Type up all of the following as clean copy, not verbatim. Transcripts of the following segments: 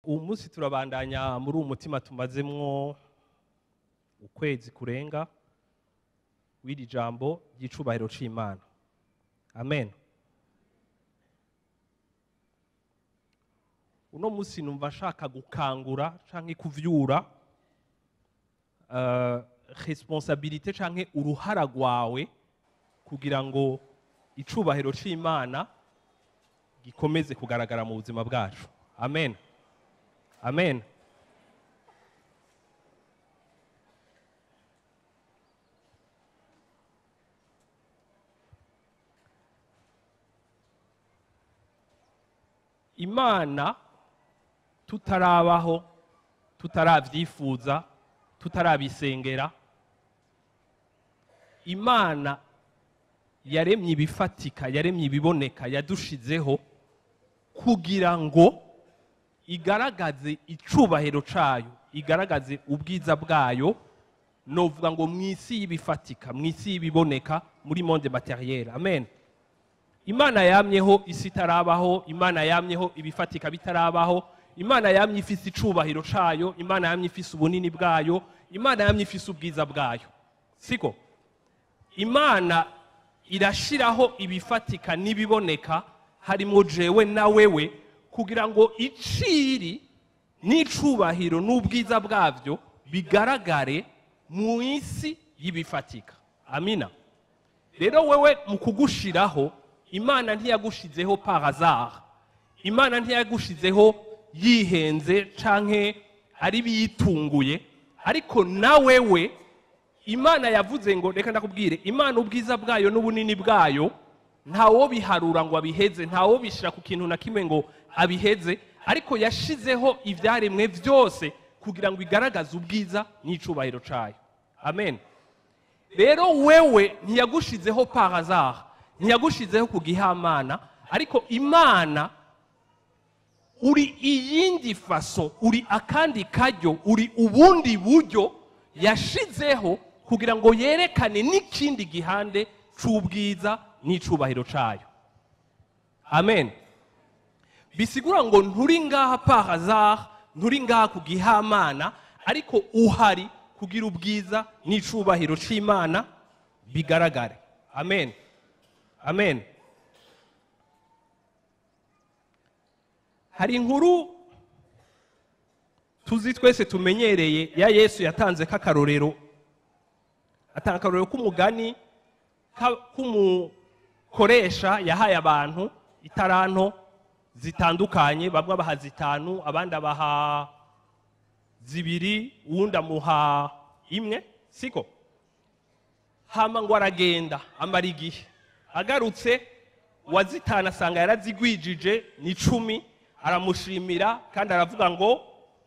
Umunsi turabandanya muri umutima tumazemwo ukwezi kurenga w'iri jambo ry'icubahiro c'Imana. Amen. Uno munsi numva nshaka gukangura canke kuvyura responsabilité canke uruhara rwawe kugira ngo icubahiro c'Imana gikomeze kugaragara mu buzima bwacu. Amen. Amen. Imana tutarabaho, tutaravyifuza, tutarabisengera, Imana yaremye ibifatika, yaremye ibiboneka, yadushizeho kugira ngo igaragaze icubahiro cayo, igaragaze ubwiza bwayo, novuga ngo mw'isi y'ibifatika, mw'isi y'ibiboneka, muri monde materiel. Amen. Imana yamyeho isi itarabaho, Imana yamyeho ibifatika bitarabaho, Imana yamye ifise icubahiro cayo, Imana yamye ifise ubunini bwayo, Imana yamye ifise ubwiza bwayo. Siko? Imana irashiraho ibifatika n'ibiboneka, harimwo jewe na wewe, kugira ngo iciri n'icubahiro n'ubwiza bwavyo bigaragare mu isi y'ibifatika. Amina. Rero wewe mu kugushiraho, Imana ntiyagushizeho par hasard. Imana ntiyagushizeho yihenze canke ari biyitunguye, ariko na wewe Imana yavuze ngo reka ndakubwire, Imana ubwiza bwayo n'ubunini bwayo ntawo biharura ngo abiheze, ntawo bishira ku kintu na kimwe ngo abiheze, ariko yashizeho ivyaremwe vyose kugira ngo igaragaze ubwiza n'icubahiro cayo. Amen. Rero wewe ntiyagushizeho par hasard, ntiyagushizeho kugihamana, ariko Imana uri iyindi faso, uri akandi karyo, uri ubundi buryo yashizeho kugira ngo yerekane n'ikindi gihande c'ubwiza n'icubahiro cayo. Amen. Bisigura ngo nturi ngaha par hasard, nturi ngaha kugihamana, ariko uhari kugira ubwiza n'icubahiro c'Imana bigaragare. Amen. Amen. Hari inkuru tuzi twese tumenyereye ya Yesu yatanze k'akarorero, atanga akarorero k'umugani k'umukoresha yahaye abantu itaranto zitandukanye, bamwe abaha 5, abandi abaha 2, uwundi amuha 1, siko? Hama ngo aragenda amara igihe, agarutse uwazitanu asanga yarazigwijije ni 10, aramushimira kandi aravuga ngo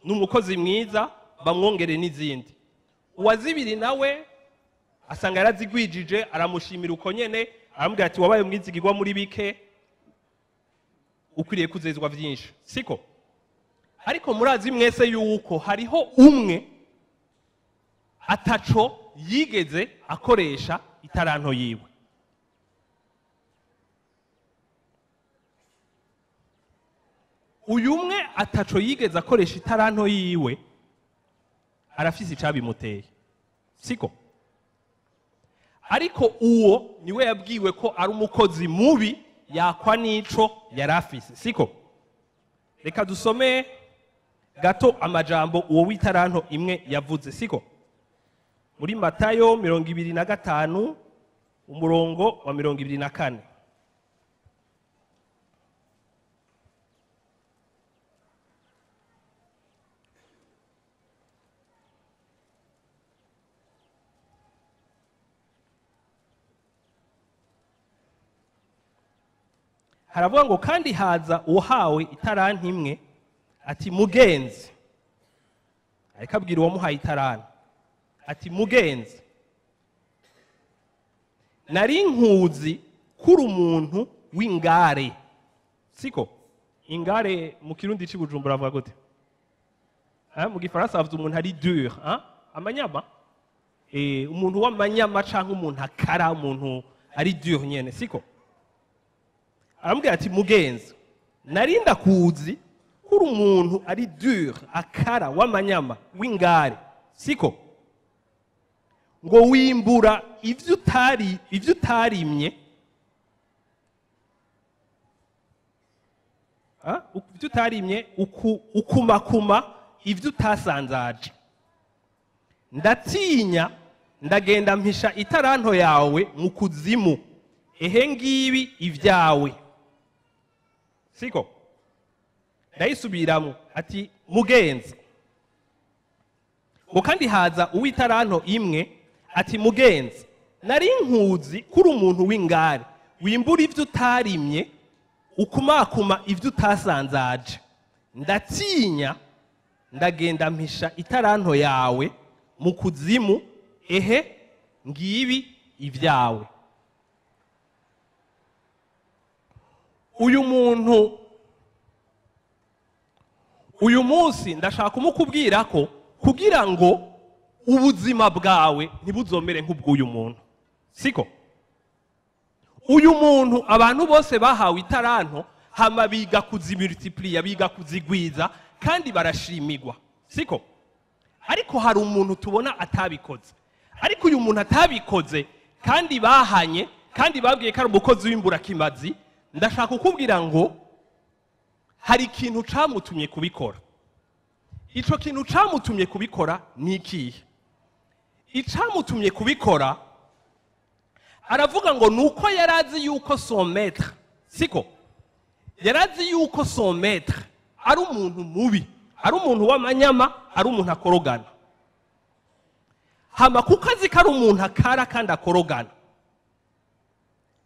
n'umukozi mwiza, bamwongere n'izindi. Uwazibiri nawe asanga yarazigwijije, aramushimira uko nyene, aramubwira ati wabaye umwizigirwa muri bike, ukwiriye kuzezwa vyinshi, siko? Ariko murazi mwese yuko hariho umwe ataco yigeze akoresha itaranto yiwe. Uyu umwe ataco yigeze akoresha itaranto yiwe arafise icabimuteye, siko? Ariko uwo niwe yabwiwe ko ari umukozi mubi, yakwa n'ico yarafise, siko? Reka dusome gato amajambo uwo w'itaranto imwe yavuze, siko? Muri Matayo 25 umurongo wa 24. haravuga ngo kandi haza uwahawe itaranti imwe ati mugenzi, ariko abwira uwamuhaye itaranti ati mugenzi, nari nkuzi kuri umuntu w'ingare. Siko ingare mu kirundi c'i Bujumbura bavuga gute? Mu gifaransa bavuga umuntu ari dur, amanyama, umuntu w'amanyama canke umuntu akara, umuntu ari dur nyene. Siko aramubwira ati mugenzi, nari ndakuzi kuri umuntu ari dur, akara, w'amanyama, w'ingare. Siko ngo wimbura ivyo utarimye, ivyo utarimye, ukumakuma ivyo utasanzaje. Ndatinya ndagenda mpisha itaranto yawe mu kuzimu, ehe ngibi ivyawe. Siko ndayisubiramo ati mugenzi, ngo kandi haza uw'itaranto imwe ati mugenzi, nari nkuzi kuri umuntu w'ingare, wimbura ivyo utarimye, ukumakuma ivyo utasanzaje. Ndatinya ndagenda mpisha itaranto yawe mu kuzimu, ehe ngibi ivyawe. Uyu munsi ndashaka kumukubwira ko kugira ngo ubuzima bwawe ntibuzomere nk'ubw'uyu muntu. Siko uyu muntu abantu bose bahawe itaranto hama biga kuzimultiplier, biga kuzigwiza kandi barashimigwa. Siko ariko hari umuntu tubona atabikoze, ariko uyu muntu atabikoze kandi bahanye kandi babwiye ko ari umukozi w'imburakimazi. Ndashaka kukubwira ngo hari ikintu camutumye kubikora. Ico kintu camutumye kubikora ni ikihe? Icamutumye kubikora aravuga ngo nuko yarazi yuko son maître, siko yarazi yuko son maître ari umuntu mubi, ari umuntu w'amanyama, ari umuntu akorogana. Hama kuko azi ko ari umuntu akara kandi akorogana,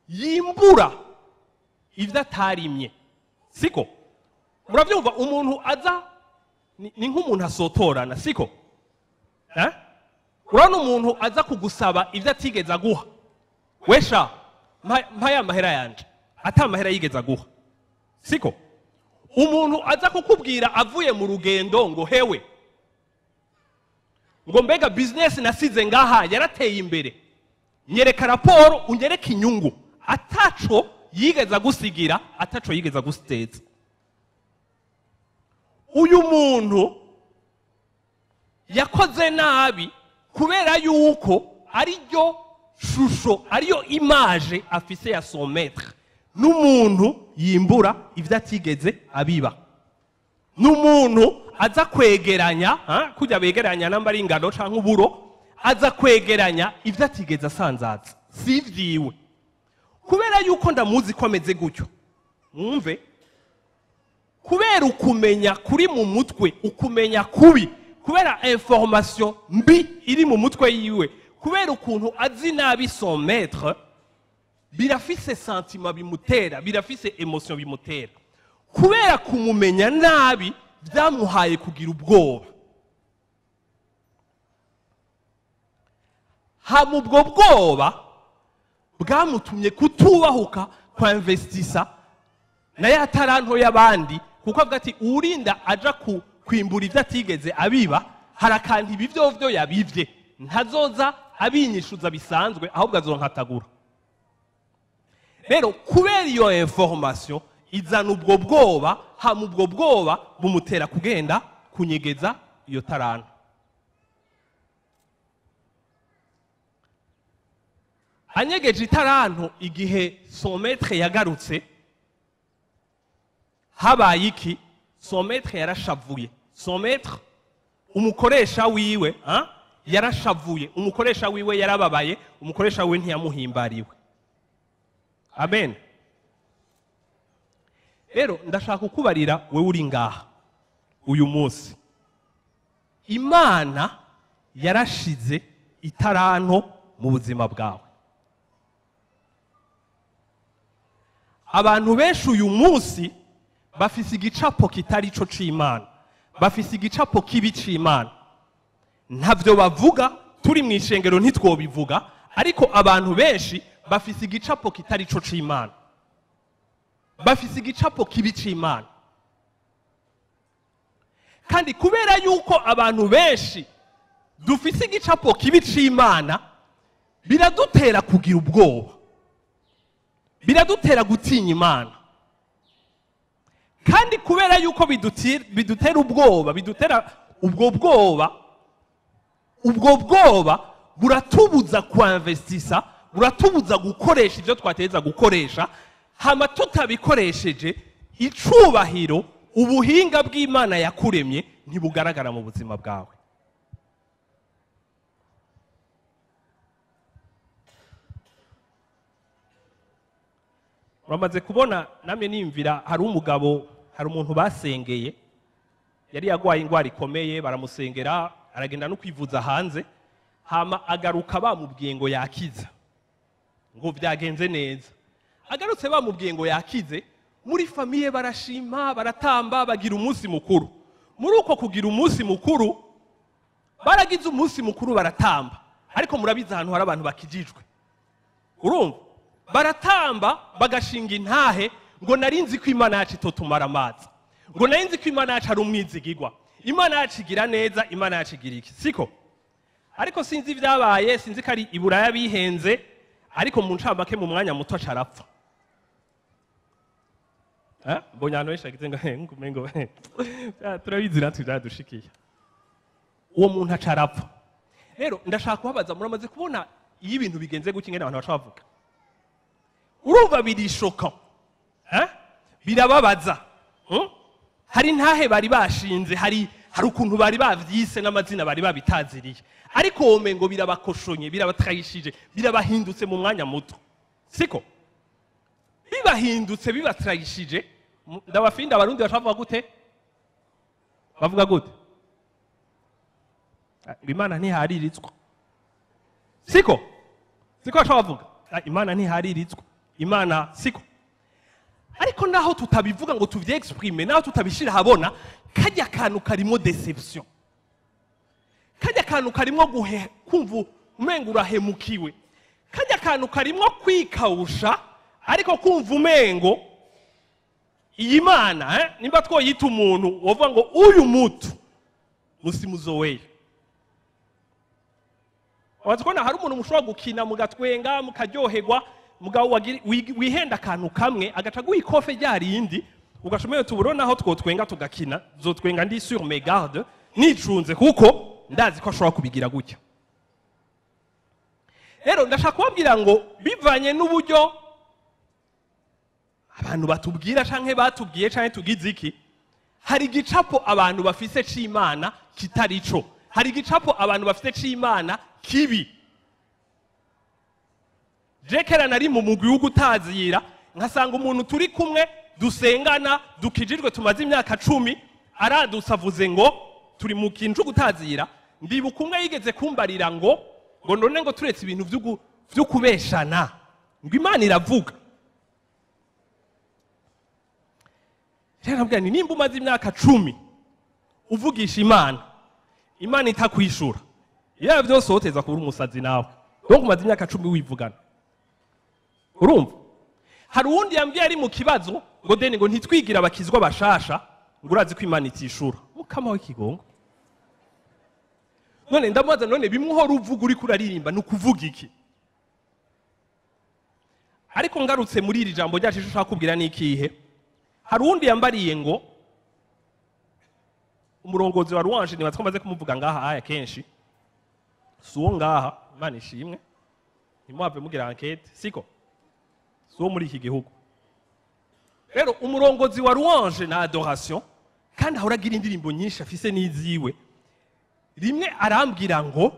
yimbura ivyo atarimye. Siko muravyumva, umuntu aza ni nk'umuntu asotorana. Siko urabona umuntu aza kugusaba ivyo atigeze aguha, wesha mpaya amahera yanje, ata amahera yigeze aguha. Siko umuntu aza kukubwira avuye mu rugendo ngo hewe, ngo mbega business nasize ngaha yarateye imbere, nyereka raporo unyereka inyungu, ataco yigeze agusigira, ataco yigeze agusiteza. Uyu muntu yakoze nabi kubera yuko ariyo shusho, ariyo image afise ya son maître. N'umuntu yimbura ivyo atigeze abiba, n'umuntu aza kwegeranya kujya begeranya namba ari ingano canke uburo, aza kwegeranya ivyo atigeze asanzaza, si vyiwe. Kubera yuko ndamuzi ko ameze gutyo, mwumve, kubera ukumenya kuri mu mutwe, ukumenya kubi, kubera information mbi iri mu mutwe yiwe, kubera ukuntu azi nabi son maître, birafise sentiment bimutera, birafise emotion bimutera. Kubera kumumenya nabi byamuhaye kugira ubwoba. Hama ubwo bwoba bwamutumye kutubahuka kwa investisa na ya taranto y'abandi, kuko avuga ati urinda aja kwimbura ivyo atigeze abiba, harakandi ibivyo yabivye, ntazoza abinyishuza bisanzwe, ahubwo azonkatagura. Rero kubera iyo information izana ubwo bwoba, hama ubwo bwoba bumutera kugenda kunyegeza iyo taranto. Anyegeje itaranto igihe son maître yagarutse, habaye iki? Son maître yarashavuye. Son maître, umukoresha wiwe, yarashavuye, umukoresha wiwe yarababaye, umukoresha wiwe ntiyamuhimbariwe. Amen. Rero ndashaka kukubarira wewe uri ngaha uyu munsi, Imana yarashize itaranto mu buzima bwawe. abantu benshi uyu munsi bafise igicapo kitari ico c'Imana, bafise igicapo kibi c'Imana. Ntavyo bavuga, turi mu ishengero ntitwobivuga, ariko abantu benshi bafise igicapo kitari ico c'Imana, bafise igicapo kibi c'Imana. Kandi kubera yuko abantu benshi dufise igicapo kibi c'Imana, biradutera kugira ubwoba, biradutera gutinya Imana. Kandi kubera yuko bidutera ubwoba, bidutera ubwo bwoba buratubuza kuinvestisa, buratubuza gukoresha ivyo twateza gukoresha, hama tutabikoresheje icubahiro ubuhinga bw'Imana yakuremye ntibugaragara mu buzima bwawe. Uramaze kubona namwe nimvira, hari umuntu basengeye yari yagwaye ingwara ikomeye, baramusengera aragenda no kwivuza hanze, hama agaruka bamubwiye ngo yakiza, ngo vyagenze neza. Agarutse bamubwiye ngo yakize, muri famiye barashima, baratamba, bagira umunsi mukuru. Muri uko kugira umunsi mukuru, baragize umunsi mukuru baratamba, ariko murabiza ahantu hari abantu bakijijwe, urumva baratamba bagashinga intahe ngo narinzi ko Imana yacu itotumara amazi, ngo narinzi ko Imana yacu ari umwizigirwa, Imana yacu igira neza, Imana yacu igira iki, siko? Ariko sinzi ibyabaye, sinzi ko ari Iburaya bihenze, ariko mu ncamake mu mwanya muto acarapfa. Mbonyano yeshagize ngo turabizi natwe byadushikiye, uwo muntu acarapfa. Rero ndashaka kubabaza, muramaze kubona iyo ibintu bigenze gutya ingene abantu bashavuga, urumva birishoka, birababaza. Hari ntahe bari bashinze, hari ukuntu bari bavyise n'amazina bari babitaziriye, ariko womengo birabakoshonye, birabatrayishije, birabahindutse mu mwanya muto, siko? Bibahindutse, bibatrayishije. Ndabafinda abarundi bashavuga gute? Bavuga gute? Imana ntihariritzwa, siko? Siko bashavuga Imana ntihariritzwa, Imana, siko? Ariko naho tutabivuga ngo tuvye-exprime, naho tutabishira habona, kajya kantu karimo deception, kajya kantu karimo kumva umengo urahemukiwe, kajya kantu karimo kwikawusha, ariko kumva umengo iyi Mana nimba twoyita umuntu wovuga ngo uyu mutu musimuzoweyo. Wazikona hari umuntu mushobora gukina mugatwenga mukaryoherwa, mugabo wihenda akantu kamwe agaca guikofe ryarindi, ugashomeye tuburona aho twotwenga tugakina, zotwenga ndi sur mes gardes, nicunze kuko ndazi ko ashobora kubigira gutya. Rero ndashaka kubabwira ngo bivanye n'uburyo abantu batubwira canke batubwiye canke tugize iki, hari igicapo abantu bafise c'Imana kitarico, hari igicapo abantu bafise c'Imana kibi. Jekera nari mu mugwi w'ugutazira, nkasanga umuntu turi kumwe dusengana dukijijwe tumaze imyaka 10 aradusavuze ngo turi mu kintu gutazira, ndibuka umwe yigeze kumbarira ngo none ngo turetse ibintu vyo kubeshana, ngo Imana iravuga. Rero nabwira ni nimba umaze imyaka 10 uvugisha Imana, Imana itakwishura, iyo byose woteza kubura umusazi nawe, donc umaze imyaka 10 wivugana. Urumva? Hari uwundi yambwiye ari mu kibazo ngo deni ngo ntitwigira abakizwa bashasha, ngo urazi ko Imana itishura. Mukama w'ikigongo. None ndamubaza, none bimwe uvuga uri kuraririmba ni ukuvuga iki? Ariko ngarutse muri iri jambo ryacu ushaka kubwira ni ikihe? Hari uwundi yambariye ngo umurongozi wa Louange ni batwamaze kumuvuga ngaha aya kenshi, suwo ngaha, Imana ishimwe, ntimuhave mugira enquête, siko? Suwo muri iki gihugu. Rero umurongozi wa Louange na adoration, kandi ahora indirimbo nyinshi afise n'iziwe, rimwe arambwira ngo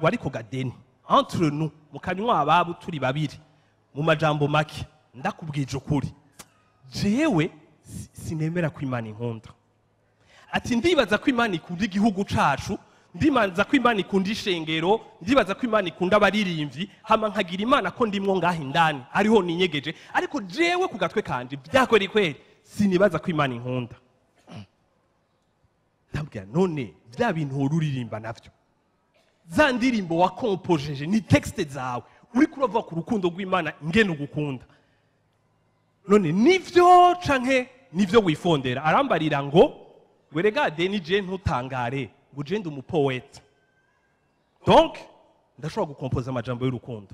ariko gadeni entre nous mukanywa ababu turi babiri mu majambo make, ndakubwije ukuri jewe sinemera ko Imana inkunda. Ati ndibaza ko Imana ikunda igihugu cacu, ndibaza ko imana ikunda ishengero ndibaza ko imana ikunda abaririmbyi hama nkagira imana ko ndimwo ngaho indani ariho ninyegeje ariko jewe ku gatwe kanje byakweri kweri sinibaza ko imana inkunda ndabwira none bya bintu ururirimba navyo za ndirimbo wakompojeje ni texte zawe uri kurava ku rukundo rw'imana ingene ugukunda none nivyo canke nivyo wifondera arambarira ngo weregade ni je ntutangare ngo je ndi umupoete donc ndashobora gukompoza amajambo y'urukundo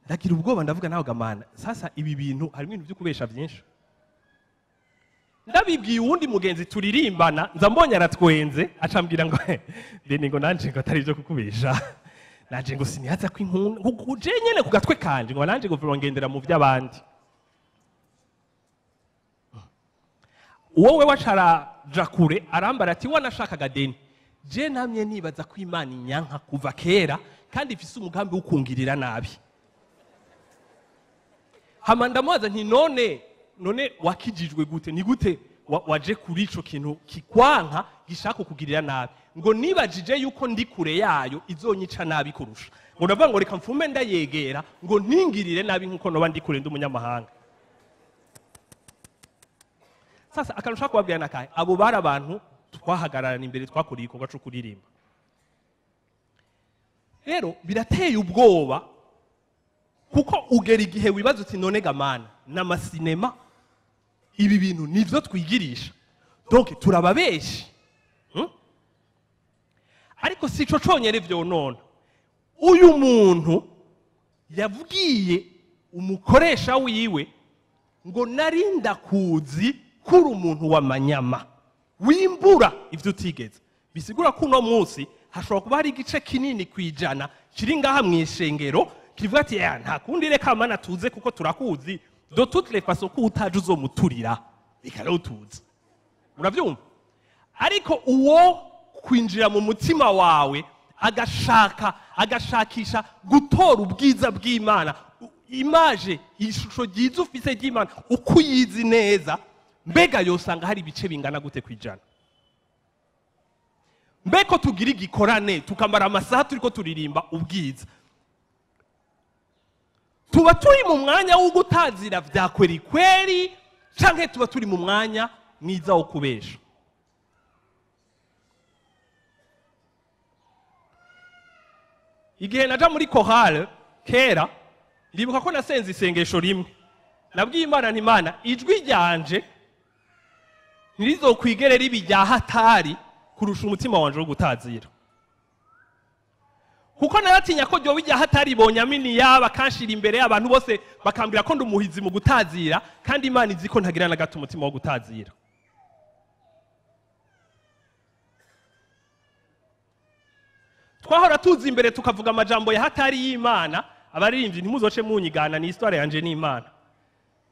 ndagira ubwoba ndavuga nawe gamana sasa ibi bintu harimo ibintu byo kubesha byinshi ndabibwiye uwundi mugenzi turirimbana nza mbonye aratwenze acambwira ngo deni ngo nanje ngo atari byo kukubesha nanje ngo sinihaza ko inkunda uje nyene ku gatwe kanje ngo nanje ngo ngendera mu by'abandi wowe wacaraja kure arambara ati wanashakaga deni je namye nibaza ko imana inyanka kuva kera kandi ifise umugambi wo kungirira nabi hama ndamubaza nti none wakijijwe gute ni gute waje kuri ico kintu kikwanka gishaka kukugirira nabi ngo nibajije yuko ndi kure yayo izonyica nabi kurusha ngo ndavuga ngo reka mfume ndayegera ngo ntingirire nabi nkuko noba ndi kure ndi umunyamahanga sasa akantu ushaka kubabwira nakahe abo bari abantu twahagararana imbere twakora igikorwa cyo kuririmba rero birateye ubwoba kuko ugera igihe wibaza uti none gamana n'amasinema ibi bintu nivyo twigirisha donc turababeshi ariko sico conyere vyonona uyu muntu yavugiye umukoresha wiwe ngo narinda kuzi kuri umuntu w'amanyama wimbura ivyo utigeze bisigura ko uno munsi hashobora kuba hari igice kinini kwijana kiri ngaha mw'ishengero kivuga ati nta kundi reka mana tuze kuko turakuzi do toutes les façons ko utaje uzomuturira ikara utuze uravyumva ariko uwo kwinjira mu mutima wawe agashakisha gutora ubwiza bw'Imana image ishusho ryiza ufise ry'Imana uko uyizi neza mbega yosanga hari ibice bingana gute kwijana mbeko tugira igikorane tukamara amasaha turiko turirimba ubwiza tuba turi mu mwanya wo gutazira vya kweri kweri canke tuba turi mu mwanya mwiza wo kubesha igihe naja muri chorale kera ndibuka ko nasenze isengesho rimwe nabwiye Imana nti Imana ijwi ryanje ntirizokwigere ribi rya hatari kurusha umutima wanje wo gutazira kuko naratinya ko ryoba irya hatari bonyamini yaba kanshira imbere y'abantu bose bakambwira ko ndumuhizi mu gutazira kandi Imana izi ko ntagira na gato umutima wo gutazira twahora tuzi imbere tukavuga amajambo ya hatari y'Imana abaririmbyi ntimuzoce munyigana ni histoire yanje n'Imana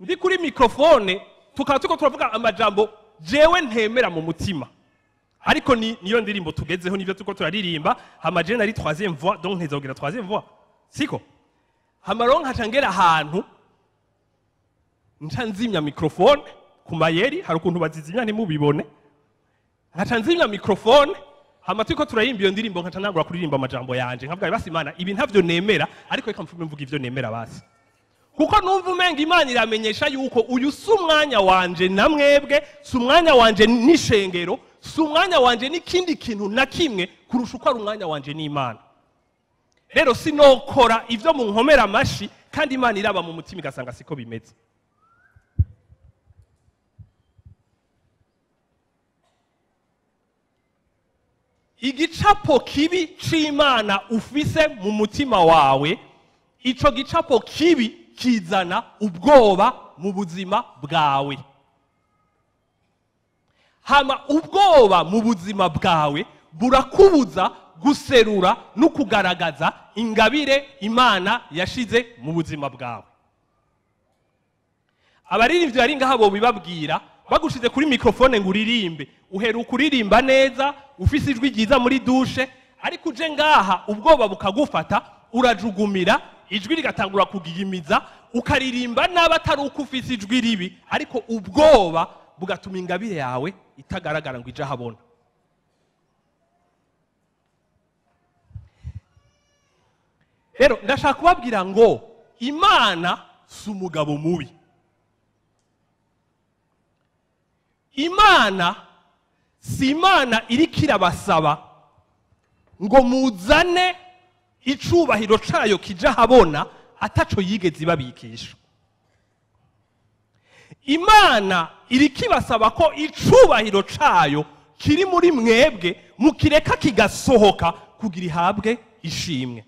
ndi kuri microphone tukaba tuko turavuga amajambo jewe ntemera mu mutima ariko niyo ndirimbo tugezeho nivyo tuko turaririmba hama je nari 3e voix donc ntezogira 3e voix siko hama ronka hacangera ahantu nca nzimya microphone ku mayeri hari ukuntu bazizimya ntimubibone nca nzimya microphone hama tuko turayimba iyo ndirimbo nca ntangura kuririmba amajambo yanje nkavuga basi Imana ibi ntavyo nemera ariko reka mfume mvuga ivyo nemera basi kuko numva umenga Imana iramenyesha yuko uyu si umwanya wanje na mwebwe si umwanya wanje n'ishengero si umwanya wanje n'ikindi kintu na kimwe kurusha uko ari umwanya wanje n'Imana rero sinokora ivyo mu nkomera amashi kandi Imana iraba mu mutima igasanga siko bimeze igicapo kibi c'Imana ufise mu mutima wawe ico gicapo kibi kizana ubwoba mu buzima bwawe hama ubwoba mu buzima bwawe burakubuza guserura no kugaragaza ingabire Imana yashize mu buzima bwawe abaririmbyi bari ngaha bo bibabwira bagushize kuri microphone ngo uririmbe uhera ukuririmba neza ufise ijwi ryiza muri dushe ariko uje ngaha ubwoba bukagufata urajugumira ijwi rigatangura kugigimiza ukaririmba naba atari uko ufise ijwi ribi ariko ubwoba bugatuma ingabire yawe itagaragara ngo ije habona rero ndashaka kubabwira ngo Imana si umugabo mubi. Imana si Imana iriko irabasaba ngo muzane icubahiro cayo kija habona ataco yigeze ibabikisha. Imana iriko ibasaba ko icubahiro cayo kiri muri mwebwe mukireka kigasohoka kugira ihabwe ishimwe.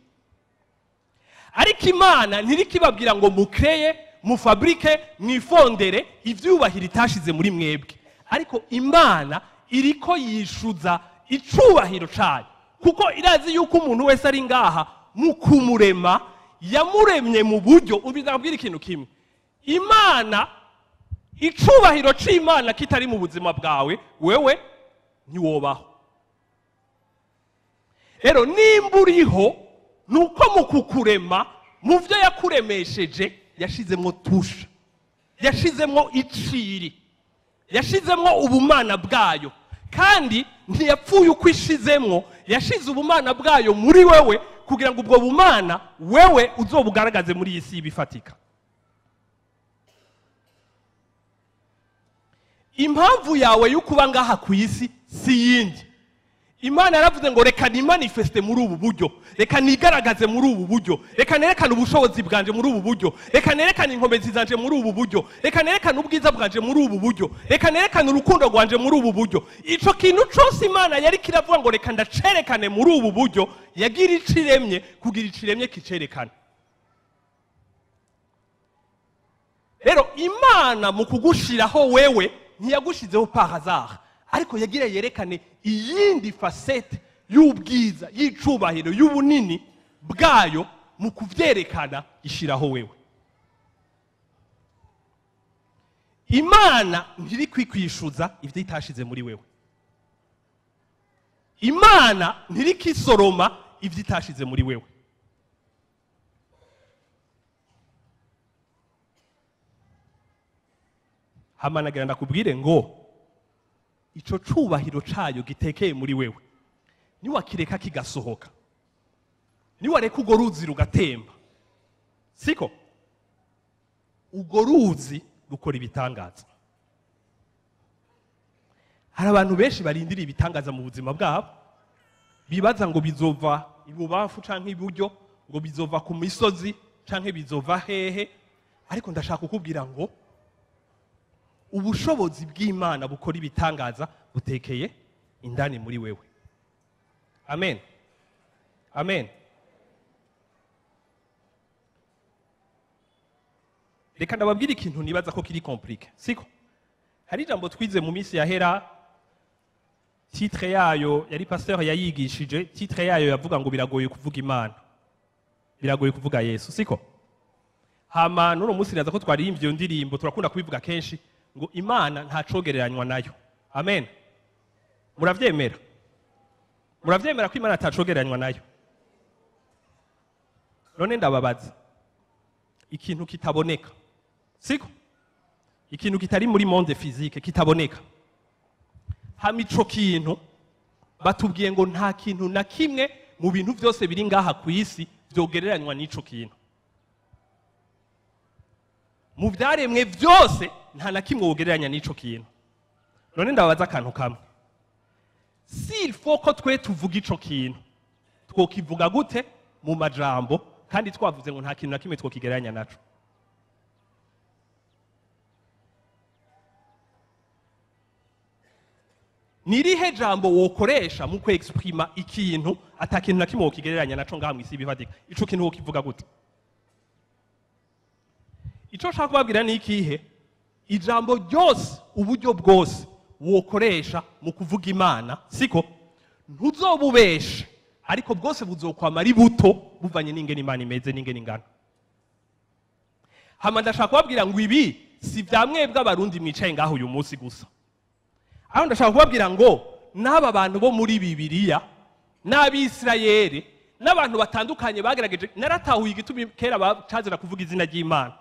Ariko Imana ntiriko ibabwira ngo mukreye, mufabrike, mwifondere ivyubahiro itashize muri mwebwe. Ariko Imana iriko yishuza icubahiro cayo, kuko irazi yuko umuntu wese ari ngaha mu kumurema yamuremye mu buryo. Ubizabwira ikintu kimwe, Imana, icubahiro c'Imana kitari mu buzima bwawe, wewe ntiwobaho. Rero nimba uriho, nuko mu kukurema mu vyo yakuremesheje yashizemwo tusha, yashizemwo iciri, yashizemwo ubumana bwayo, kandi ntiyapfuye uko ishizemwo, yashize ubumana bwayo muri wewe kugira ngo ubwo bumana wewe uzobugaragaze muri iyi si bifatika. Impamvu yawe y'ukuba ngaha ku isi si yindi. Imana yaravuze ngo reka nimanifeste muri ubu buryo, reka nigaragaze muri ubu buryo, reka nerekane ubushobozi bwanje muri ubu buryo, reka nerekane inkomezi zanje muri ubu buryo, reka nerekane ubwiza bwanje muri ubu buryo, reka nerekane urukundo rwanje muri ubu buryo. Ico kintu cose Imana yari kiravuga ngo reka ndacerekane muri ubu buryo, yagira iciremye kugira iciremye kicerekane. Rero Imana mu kugushiraho wewe ntiyagushizeho par hasard, ariko yagira yerekane iyindi facette y'ubwiza, y'icubahiro, y'ubunini bwayo mu kuvyerekana ishiraho wewe. Imana ntiri kwikwishuza ivyo itashize muri wewe. Imana ntiri kisoroma ivyo itashize muri wewe. Hamanagira ndakubwire ngo ico cubahiro cayo gitekeye muri wewe niwakireka kigasohoka, niwareka urwo ruzi rugatemba, siko urwo ruzi rukora ibitangaza. Hari abantu benshi barindira ibitangaza mu buzima bwabo, bibaza ngo bizova ibubafu canke iburyo, ngo bizova ku misozi canke bizova hehe. Ariko ndashaka kukubwira ngo ubushobozi bw'Imana bukora ibitangaza butekeye indani muri wewe. Amen. Amen. Reka ndababwira ikintu nibaza ko kiri compliqué, siko? Hari ijambo twize mu minsi yahera, titre yayo yari pasteur yayigishije, titre yayo yavuga ngo biragoye kuvuga Imana, biragoye kuvuga Yesu, siko? Hama n'uno munsi naza ko twaririmvye iyo ndirimbo, turakunda kubivuga kenshi ngo Imana ntacogereranywa nayo. Amen. Muravyemera? Muravyemera ko Imana ntacogereranywa nayo? None ndababaza, ikintu kitaboneka, siko? Ikintu kitari muri monde physique kitaboneka, hama ico kintu batubwiye ngo nta kintu na kimwe mu bintu vyose biri ngaha ku isi vyogereranywa n'ico kintu. Mu vyaremwe vyose nta na kimwe wogereranya n'ico kintu. None ndababaza akantu kamwe, s'il faut ko twe tuvuga ico kintu, twokivuga gute mu majambo kandi twavuze ngo nta kintu na kimwe twokigereranya naco? Nirihe jambo wokoresha mu kwexprima ikintu ata kintu na kimwe wokigereranya naco ngaha mw'isi bifatika? Ico kintu wokivuga gute? Ico nshaka kubabwira ni ikihe? Ijambo ryose, uburyo bwose wokoresha mu kuvuga Imana, siko, ntuzobubeshe, ariko bwose buzokwama ari buto buvanye n'ingene Imana imeze n'ingene ingana. Hama ndashaka kubabwira ngo ibi si vya mwebwe abarundi mwicaye ngaho uyu munsi gusa. Aho ndashaka kubabwira ngo n'aba bantu bo muri Bibiliya, n'Abisirayeli, n'abantu batandukanye bagerageje, naratahuye igituma kera bacazira kuvuga izina ry'Imana.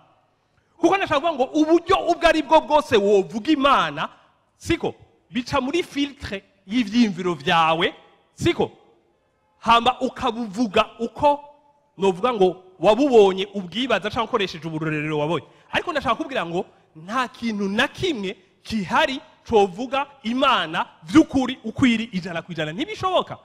Kuko ndashaka kuvuga ngo uburyo ubwo ari bwo bwose wovuga Imana, siko, bica muri filtre y'ivyimviro vyawe, siko, hamba ukabuvuga uko novuga ngo wabubonye ubwibaza cyangwa ukoresheje uburorero wabonye, ariko ndashaka kubwira ngo nta kintu na kimwe kihari covuga Imana vy'ukuri ukwiri 100%, ntibishoboka.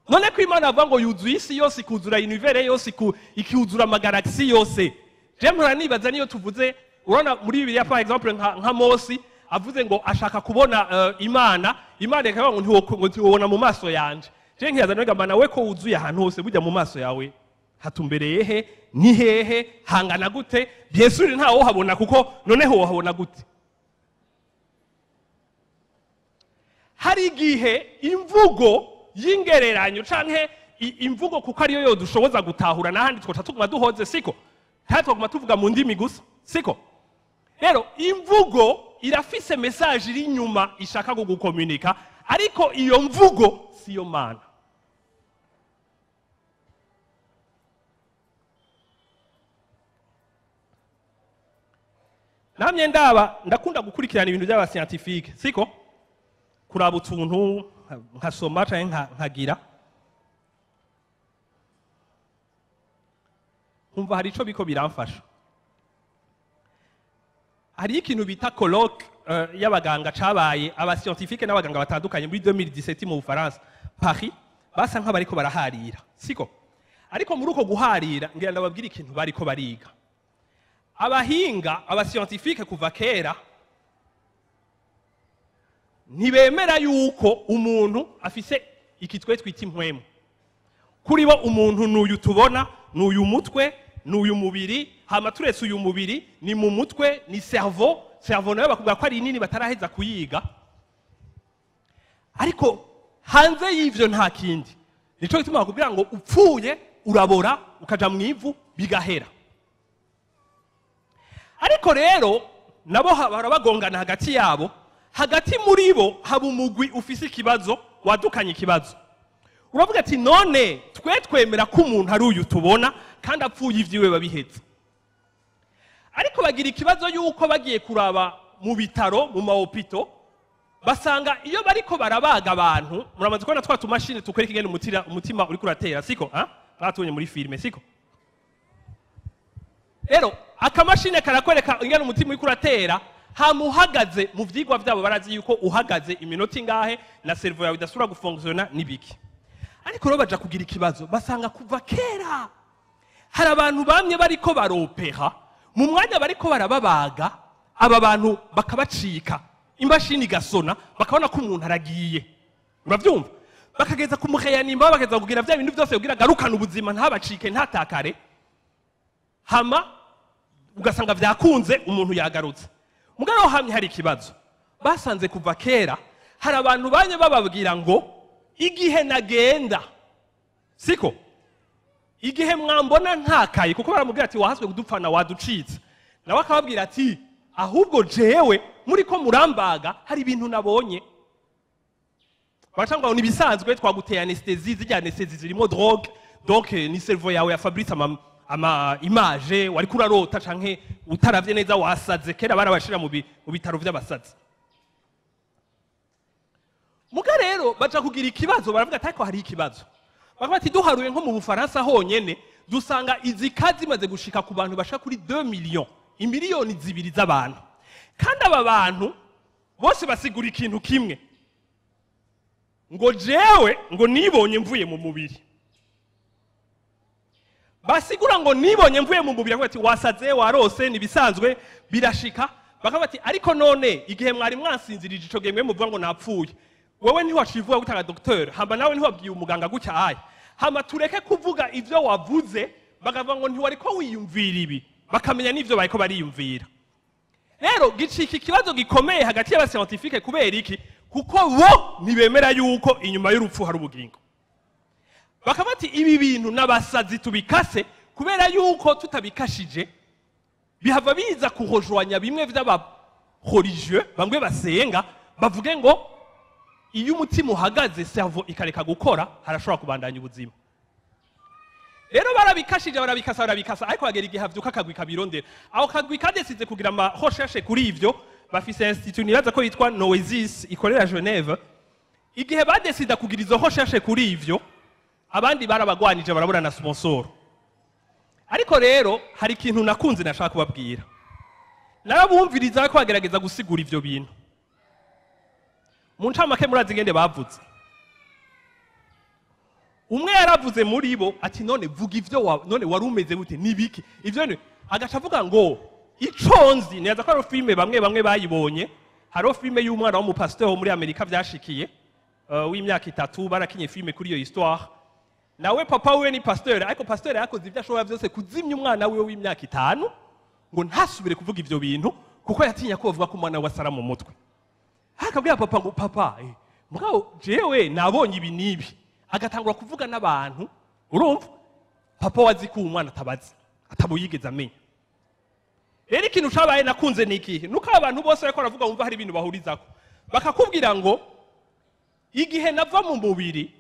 None ko Imana avuga ngo yuzuye isi yose, ikuzura univers yose, ikuzura amagalaxy yose, je mpora nibaza niyo tuvuze, urabona muri Bibiliya par exemple nka Mose avuze ngo ashaka kubona Imana ikavuga ngo ntiwobona mu maso yanje. Je nkiyaza nega nawe ko wuzuye ahantu hose burya mu maso yawe hatumbereye he, ni hehe, hangana gute? Yesu ntawo habona, kuko noneho wahabona gute? Hari igihe imvugo y'ingereranyo canke imvugo kuko ariyo yo dushoboza gutahura n'ahandi twoca tuguma duhoze, siko twaguma tuvuga mu ndimi gusa, siko rero imvugo irafise message iri nyuma ishaka kugukomunika, ariko iyo mvugo siyo Mana. Namye ndakunda gukurikirana ibintu by'aba scientifique, siko kuraba utuntu nkasoma canke nkagira nkumva hari ico biko biramfasha. Hari ikintu bita colloque y'abaganga cabaye aba scientifique n'abaganga batandukanye muri 2017 mu Bufaransa Paris, basa nk'abariko baraharira, siko ariko muri uko guharira ngira ndababwira ikintu bariko bariga. Abahinga aba scientifique kuva kera ntibemera yuko umuntu afise ikitwe twita impwemu. Kuri bo umuntu n'uyu tubona, n'uyu mutwe, n'uyu mubiri, hama turetse uyu mubiri ni mu mutwe, ni cerveau nayo bakubwira ko ari nini bataraheza kuyiga, ariko hanze y'ivyo nta kindi. Nico gituma bakubwira ngo upfuye urabora ukaja mu ivu bigahera. Ariko rero nabo barabagongana hagati yabo, hagati muri bo haba umugwi ufise ikibazo, wadukanye ikibazo. Uravuga ati none twemera ko umuntu ari uyu tubona kandi apfuye ivyiwe babihetse. Ariko bagira ikibazo yuko bagiye kuraba mu bitaro, mu mahopito, basanga iyo bariko barabaga abantu, muramaze kubona twa tumashini tukwereka ingene umutima uri kuratera, siko batubonye muri filme, siko rero akamashini karakwereka ingene umutima uri kuratera, hamuhagaze mu vyigwa vyabo barazi yuko uhagaze iminota ingahe na cerveau yawe idasubira gufonctiona nibiki. Ariko rero baja kugira ikibazo, basanga kuva kera hari abantu bamye bariko baropera, mu mwanya bariko barababaga aba bantu bakabacika, imashini gasona bakabona ko umuntu aragiye, uravyumva, bakageza kumuheyanimba, bakageza kugira vya bintu byose kugira garukana ubuzima ntabacike ntatakare, hama ugasanga vyakunze umuntu yagarutse. Mugabo hamye hari ikibazo, basanze kuva kera hari abantu banye bababwira ngo igihe nagenda, siko igihe mwambona ntakaye, kuko baramubwira ati wahaswe kudupfana waducitse, nawe akababwira ati ahubwo jewe muri ko murambaga hari ibintu nabonye. Baracanga ngo nibisanzwe twaguteye anesthesie, zijya anesthesie zirimo drogue, donc ni cerveau yawe ya Fabrice ama image wari kurarota canke utaravye neza wasaze, kera barabashira mu bitaro vy'abasazi. Muga rero baca kugira ikibazo, baravuga ati ariko hari ikibazo. Bakavuga ati duharuye nko mu Bufaransa honyene dusanga izi kazi maze gushika ku bantu bashaka kuri 2 millions, imiliyoni 2 z'abantu, kandi aba bantu bose basigura ikintu kimwe, ngo jewe ngo nibonye mvuye mu mubiri. Basigura ngo nibonye mvuye mu mubiri, ati wasaze warose nibisanzwe birashika. Bakavuga ati ariko none igihe mwari mwansinzirije ico gemwe muvuga ngo napfuye, wewe ntiwacivuga gutanga docteur, hamba nawe ntiwabwiye umuganga gutya aye, hama tureke kuvuga ivyo wavuze, bakavuga ngo ntiwari ko wiyumvira ibi, bakamenya n'ivyo bariko bariyumvira. Rero gicika ikibazo gikomeye hagati y'aba scientifique, kubera iki? Kuko bo ntibemera yuko inyuma y'urupfu hari ubugingo. Bakavuga ati ibi bintu n'abasazi tubikase, kubera yuko tutabikashije bihava biza kuhojwanya bimwe vy'aba religieux bamwe basenga, bavuge ngo iyo umutima uhagaze cerveau ikareka gukora harashobora kubandanya ubuzima. Rero barabikasa, ariko bagera igihe havyuka akagwi kabirondera. Aho kagwi kadesize kugira recherche kuri ivyo, bafise institut nibaza ko yitwa Noesis ikorera Geneve, igihe badesida kugira izo recherche kuri ivyo abandi barabagwanije barabura na sponsor. Ariko rero hari ikintu nakunze nashaka kubabwira, narabumviriza ko bagerageza gusigura ivyo bintu. Mu ncamake murazi ngende bavuze, umwe yaravuze muri bo ati none vuga ivyo none wari umeze gute nibiki ivyo ne agaca avuga ngo iconzi neza ko ari filme bamwe bayibonye. Haro filme y'umwana w'umupasteur wo muri Amerika vyashikiye w'imyaka 3 barakinye filme kuri iyo histoire. Nawe papa we ni pasteur, ariko pasteur yakoze ivyo ashobora vyose kuzimya umwana we w'imyaka 5 ngo ntasubire kuvuga ivyo bintu kuko yatinya ko bavuga ko umwana we asara mu mutwe. Hakabwira papa ngo papa mugabo jewe nabonye ibi nibi, agatangura kuvuga n'abantu urumva papa wazi ko umwana atabazi atabuyigeza amenya. Rero ikintu cabaye nakunze nikihe nuko abantu bose bariko baravuga wumva hari ibintu bahurizako bakakubwira ngo igihe nava mu mubiri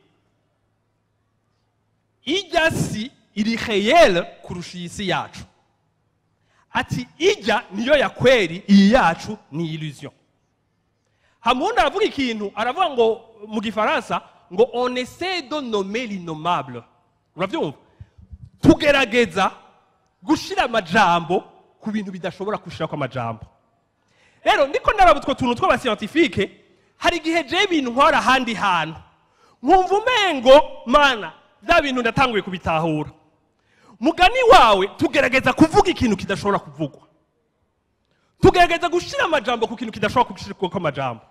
ijya si iri réel kurusha isi yacu, ati ijya niyo ya kweli iyi yacu ni illusion. Hamundi aravuga ikintu aravuga ngo mu gifaransa ngo on essaie de nommer l'innommable. Uravyumva? Tugerageza gushira amajambo ku bintu bidashobora gushira kwa majambo. Rero ndiko narabutwa tuntu tw'aba scientifique hari gihe je ibintu nkora handi hantu nkumva umengo mana bya bintu ndatanguye kubitahura. Mugani wawe tugerageza kuvuga ikintu kidashobora kuvugwa, tugerageza gushira amajambo ku kintu kidashobora gushirwa kwa majambo.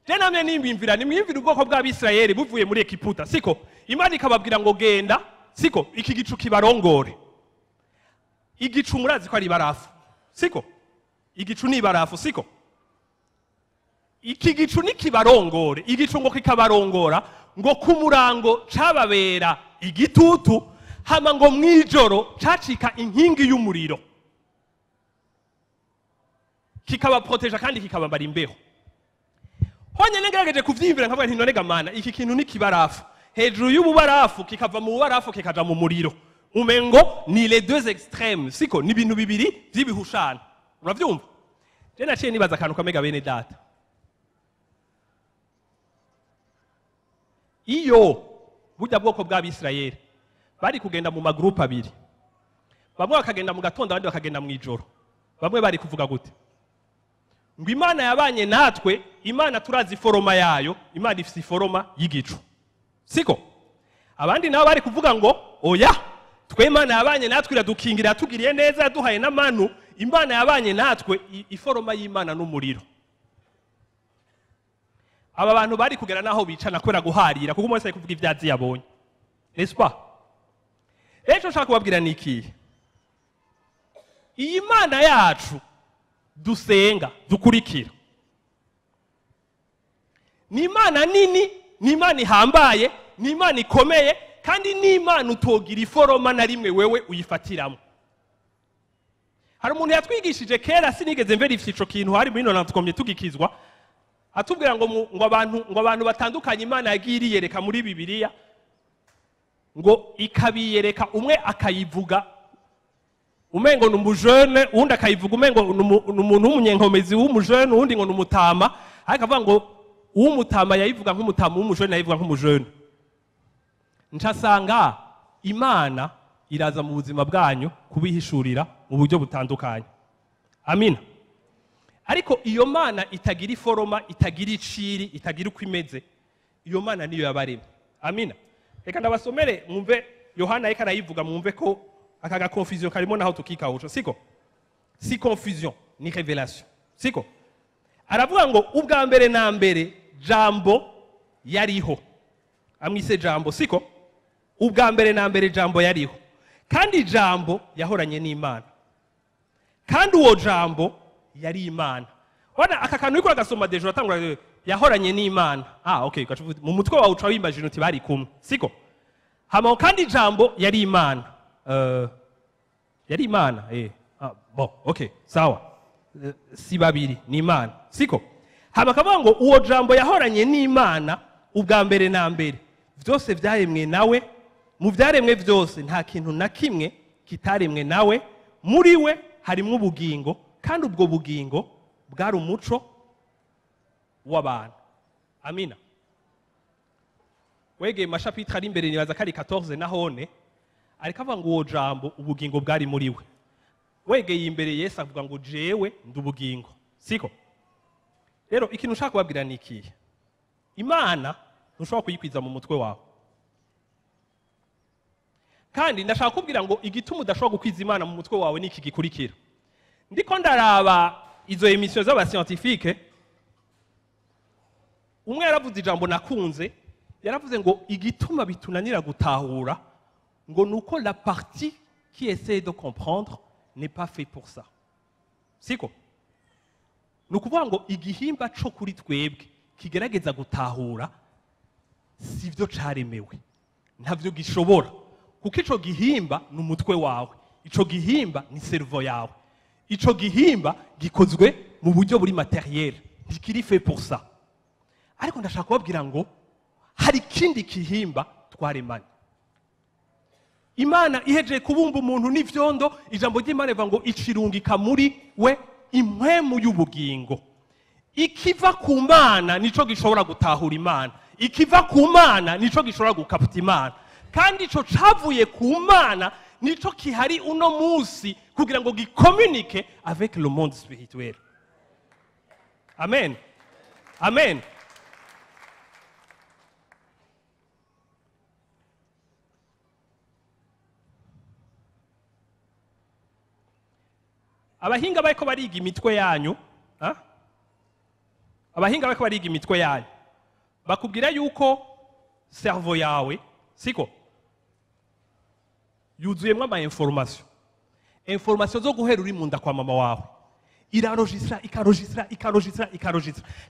Je namye nimwimvira ubwoko bw'Abisirayeli buvuye muri Egiputa, siko Imana ikababwira ngo genda, siko iki gicu kibarongore. Igicu murazi ko ari barafu, siko igicu ni barafu, siko iki gicu ni kibarongore. Igicu ngo kikabarongora ngo kumurango cababera igitutu, hama ngo mwijoro cacika inkingi y'umuriro kikabaproteja kandi kikabambara imbeho. Honye ngerageje kuvyimvira nkavuga nti none gamana iki kintu ni kibarafu, hejuru y'ububarafu kikava mu bubarafu kikaja mu muriro. Umengo ni les deux extrêmes, siko ni bintu bibiri vyibihushana. Uravyumva? Je naciye nibaza akantu kamega bene data. Iyo burya bwoko bw'Abisirayeli bari kugenda mu magroupe abiri, bamwe bakagenda mu gatondo abandi bakagenda mu ijoro, bamwe bari kuvuga gute ngo Imana yabanye natwe, Imana turazi foroma yayo, Imana ifise foroma y'igicu, siko abandi nabo bari kuvuga ngo oya twe Imana yabanye natwe iradukingira yatugiriye neza yaduhaye n'amanu, Imana yabanye natwe iforoma y'Imana n'umuriro. Aba bantu bari kugera naho bicana kwera guharira kuko umwe kuvuga ivyazi yabonye, n'est-ce pas? Ejo nshaka kubabwira niki, iyi Imana yacu dusenga dukurikira ni Imana nini, ni Imana ihambaye, ni Imana ikomeye, kandi ni Imana utogira iforoma na rimwe wewe uyifatiramo. Hari umuntu yatwigishije kera sinigeze verify ico kintu, hari muri none tukomye tugikizwa, atubwira ngo abantu batandukanye Imana yagiriye reka muri Bibiliya ngo ikabiyereka, umwe akayivuga umengo numujene, undi akayivuga umengo numuntu w'umunyenkomezi w'umujene, undi ngo numutama, ariko avuga ngo uw'umutama yayivuga nk'umutama, w'umujene yayivuga nk'umujene. Ncasanga Imana iraza mu buzima bwanyu kubihishurira mu buryo butandukanye. Amina. Ariko iyo Mana itagira iforoma, itagira iciri, itagira uko imeze, iyo Mana niyo yabaremye. Amina. Reka ndabasomere mwumve Yohana yeka arayivuga, mwumve ko akaga confusion karimo naho tukikahusha, siko si confusion ni révélation, siko aravuga ngo ubwa mbere na mbere jambo yariho, amwise jambo, siko ubwa mbere na mbere jambo yariho, kandi jambo yahoranye n'Imana, kandi uwo jambo yari Imana. Wana aka kantu iko agasoma dejo atangura yahoranye n'Imana. Okay, mu mutwe wawe uca wimagine uti bari kumwe, siko hama kandi jambo yari Imana. Yari Imana, bon, okay, sawa. Si babiri ni Imana, siko hama kavuga ngo uwo jambo yahoranye n'Imana ubwa mbere na mbere, vyose vyaremwe nawe, mu vyaremwe vyose nta kintu na kimwe kitaremwe nawe, muri we harimwo ubugingo, kandi ubwo bugingo bwari umuco w'abantu. Amina. wegeye mashapitre ari imbere nibaza kari 14 nahone ariko avuga ngo uwo jambo ubugingo bwari muri we. Wegeye imbere Yesu avuga ngo jewe ndubugingo. Siko? Rero ikintu ushaka kubabwira ni ikihe? Imana ntushobora kuyikwiza mu mutwe wawe. Kandi ndashaka kubwira ngo igituma udashobora gukwiza Imana mu mutwe wawe niki gikurikira. Ndiko ndaraba izo emission z'aba scientifique, umwe yaravuze ijambo nakunze, yaravuze ngo igituma bitunanira gutahura ngo nuko la partie qui essaie de comprendre n'est pas fait pour ça. Siko? Nukuvuga ngo igihimba cyo kuri twebwe kigerageza gutahura sivyo caremewe. Ntavyo gishobora. Kuko ico gihimba n'umutwe wawe. Ico gihimba ni cerveau yawe. Ico gihimba gikozwe mu buryo buri matériel. Ntikiri fait pour ça. Ariko ndashaka kubabwira ngo hari kindi gihimba twaremanye. Imana ihejeje kubumba umuntu n'ivyondo, ijambo ry'Imana rivuga ngo icirungika muri we impwemu y'ubugingo. Ikiva ku Mana nico gishobora gutahura Imana. Ikiva ku Mana nico gishobora gukapta Imana. Kandi ico cavuye ku Mana nico kihari uno munsi kugira ngo gicommunique avec le monde spirituel. Amen. Amen. Abahinga bariko bariga imitwe yanyu, abahinga bariko bariga imitwe yanyu, bakubwira yuko cerveau yawe, siko, yuzuyemwo ama information. Information zo guhera uri munda kwa mama wawe. Ikarogistra.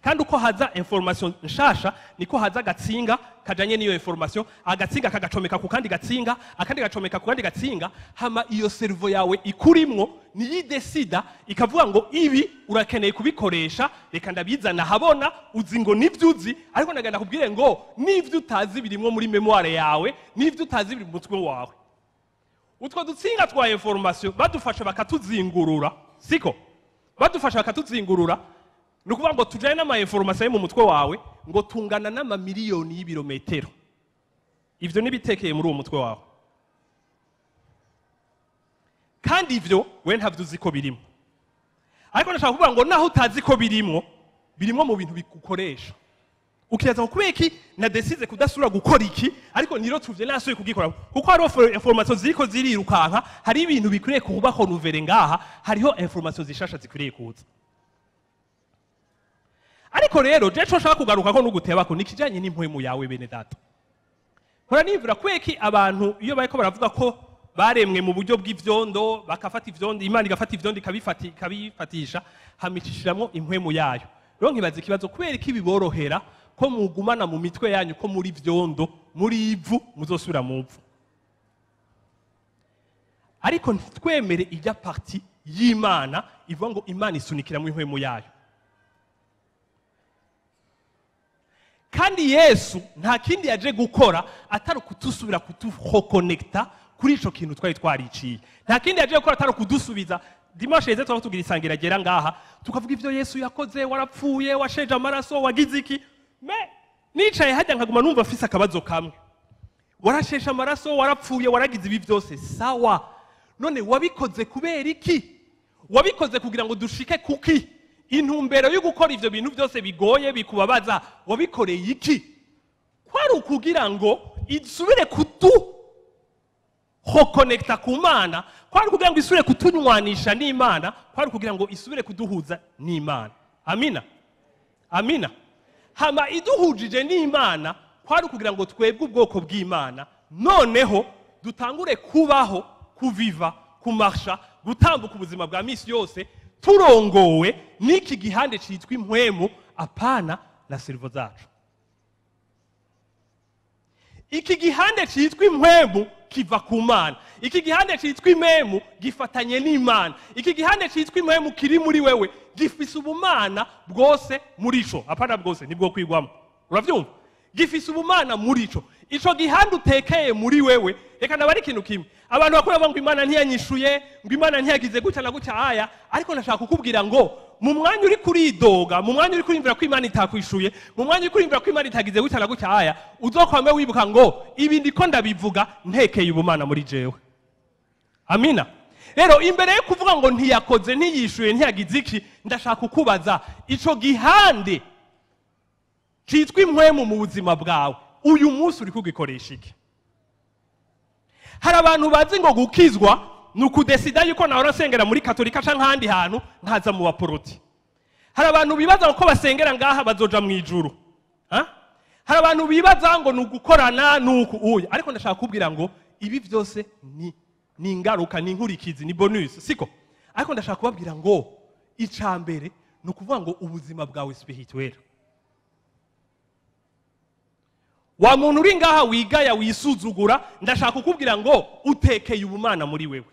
Kandi uko haza information nshasha, niko haza agatsinga kajanye n'iyo information, agatsinga kagacomeka ku kandi gatsinga, akandi gacomeka ku kandi gatsinga, hama iyo cerveau yawe ikurimwo niyidesida ikavuga ngo ibi urakeneye kubikoresha, reka ndabizana habona, uzi ngo nivyuzi, ariko ndagenda kubwire ngo nivyo utazi birimwo muri memoire yawe, nivyo utazi biri mu mutwe wawe. Utwo dutsinga twa information badufasha bakatuzingurura, siko? Badufasha bakatuzingurura, nukuvuga ngo tujane n'ama information yo mu mutwe wawe ngo tungana n'amamiliyoni y'ibirometero. Ivyo nibitekeye muri uwo mutwe wawe. Kandi ivyo we ntavyo uzi ko birimo. Ariko nashaka kuvuga ngo naho utazi ko birimo mu bintu bikukoresha. Ukiyaza kubera iki na decide kudasura gukora iki, ariko niro tuvye nasuye kugikora. Kuko hariho information ziko zirirukanka, hari ibintu bikwiye kubaho nuvere ngaha, hariho information zishasha zikwiye kuza. Ariko rero je cyo nshaka kugaruka ko n'uguteba ko nikijanye n'impwemu yawe bene data. Hora nivura kweki abantu iyo bariko baravuga ko baremwe mu buryo bw'ivyondo, bakafata ivyondo, Imana igafata ivyondo ikabifatisha, hamicishiramwo impwemu yayo. Rero nkibaza ikibazo kubera iki biborohera ko mugumana mu mitwe yanyu ko muri vyondo, muri ivu muzosubira mu mvu. Ariko ntitwemere ijya parti y'Imana ivuga ngo Imana isunikira mu impwemu yayo. Kandi Yesu nta kindi yaje gukora atari kutusubira kutureconnecta kuri ico kintu twari twariciye. Nta kindi yaje gukora atari kudusubiza. Dimanche yeze twatugira isangira gera ngaha tukavuga ivyo Yesu yakoze, warapfuye, washeje amaraso, wagize iki. Me nicaye hajya nkaguma numva afise akabazo kamwe. Warashesha amaraso, warapfuye, waragize ibi byose, sawa. None wabikoze kubera iki? Wabikoze kugira ngo dushike kuki? Intumbero yo gukora ivyo bintu byose bigoye bikubabaza, wabikoreye iki? Kwari ukugira ngo isubire reconnecta ku Mana, kwari kugira ngo isubire kutunywanisha n'Imana, kwari kugira ngo isubire kuduhuza n'Imana. Amina. Amina. Hama iduhujije n'Imana, kwari kugira ngo twebwe ubwoko bw'Imana, noneho dutangure kubaho, kuviva, kumarsha, gutambuka ubuzima bwa misi yose, turongowe n'iki gihande citwa impwemu, apana na cerveau zacu. Iki gihande citwa impwemu kiva ku Mana. Iki gihande citwa impwemu gifatanye n'Imana. Iki gihande citwa impwemu kiri muri wewe gifise ubumana bwose muri co, apana bwose nibwo kwigwamo. Uravyumva? Gifise ubumana muri co. Ico gihande utekeye muri wewe, reka nabari ikintu kimwe. Abantu bakora ngo Imana ntiyanyishuye, ngo Imana ntiyagize gutya na gutya aya, ariko nashaka kukubwira ngo mu mwanya uri kuridoga, mu mwanya uri kurimvira ko Imana itakwishuye, mu mwanya uri kurimvira ko Imana itagize gutya na gutya aya, uzokwame wibuka ngo ibi ndiko ndabivuga ntekeye ubumana muri jewe. Amina. Rero imbere yo kuvuga ngo ntiyakoze, ntiyishuye, ntiyagize iki, ndashaka kukubaza ico gihande citwa impwemu mu buzima bwawe, uyu munsi uri kugikoresha iki? Hari abantu bazi ngo gukizwa ni ukudesida yuko nawe urasengera muri katolika canke ahandi hantu nkaza mu baporoti. Hari abantu bibaza ko basengera ngaha bazoja mu ijuru. Hari abantu bibaza ngo ni ugukorana nuku uya, ariko ndashaka kubwira ngo ibi byose ni ingaruka, ni inkurikizi, ni bonus, siko? Ariko ndashaka kubabwira ngo icambere ni ukuvuga ngo ubuzima bwawe spirituel. Wa muntu uri ngaha wigaya wisuzugura, ndashaka kukubwira ngo utekeye ubumana muri wewe.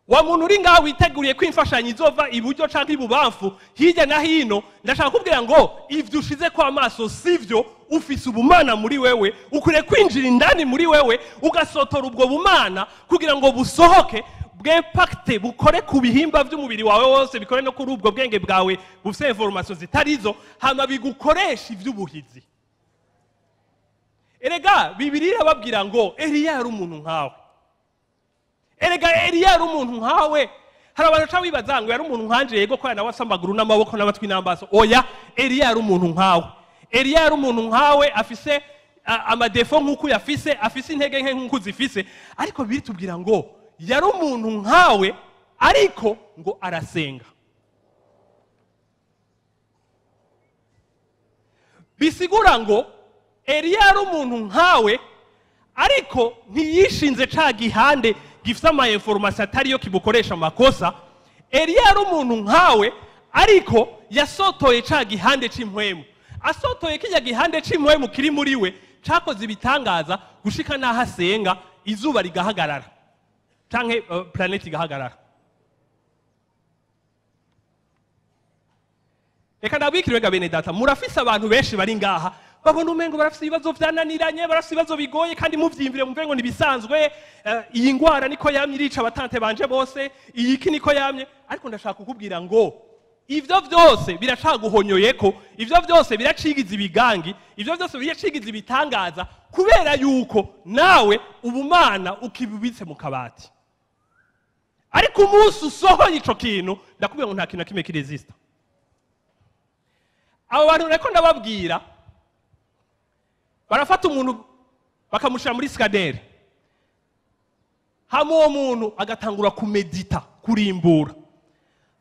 Wa muntu uri ngaha witeguriye kwimfashanya izova iburyo canke ibubamfu hirya na hino, ndashaka kukubwira ngo ivyo ushize kwa maso sivyo, ufise ubumana muri wewe, ukure kwinjira indani muri wewe, ugasotora ubwo bumana kugira ngo busohoke, bw'impact bukore ku bihimba by'umubiri wawe wose, bikore no kuri ubwo bwenge bwawe bufite information zitarizo, hama bigukoresha ivy'ubuhizi. Erega Bibiliya irababwira ngo Eliya yari umuntu nkawe. Erega Eliya yari umuntu nkawe. Hari abantu cha bibaza ngo yari umuntu nkanje yego ko nawe asamaguru n'amaboko n'abatwi n'ambaso. Oya, Eliya yari umuntu nkawe. Eliya yari umuntu nkawe, afise amadefo nk'uko yafise, afise intege nke nk'uko zifise, ariko biritubwira ngo yari umuntu nkawe, ariko ngo arasenga. Bisigura ngo Eliya yari umuntu nkawe, ariko ntiyishinze ca gihande gifite ama information atariyo kibukoresha amakosa. Eliya yari umuntu nkawe, ariko yasotoye ca gihande c'impwemu. Asotoye kijya gihande c'impwemu kiri muri we, cakoze ibitangaza gushika naho asenga izuba rigahagarara canke planeti igahagarara. Reka ndabikire ga bene data, murafise abantu benshi bari ngaha babona umengo barafise ibibazo vyananiranye, barafise ibibazo bigoye, kandi muvyimvire mumve ngo nibisanzwe, iyi ngwara niko yamye irica abatante banje bose, iyi niko yamye. Ariko ndashaka kukubwira ngo ivyo vyose birashaka guhonyoyeko, ivyo vyose biracigiza ibigangi, ivyo vyose biracigiza ibitangaza, kubera yuko nawe ubumana ukibubitse mu kabati. Ariko umunsi usohoye ico kintu, ndakubwira ngo nta kintu kimwe kiresista. Abo bantu reko ndababwira, barafata umuntu bakamushira muri skadere, hama uwo muntu agatangura kumedita, kurimbura,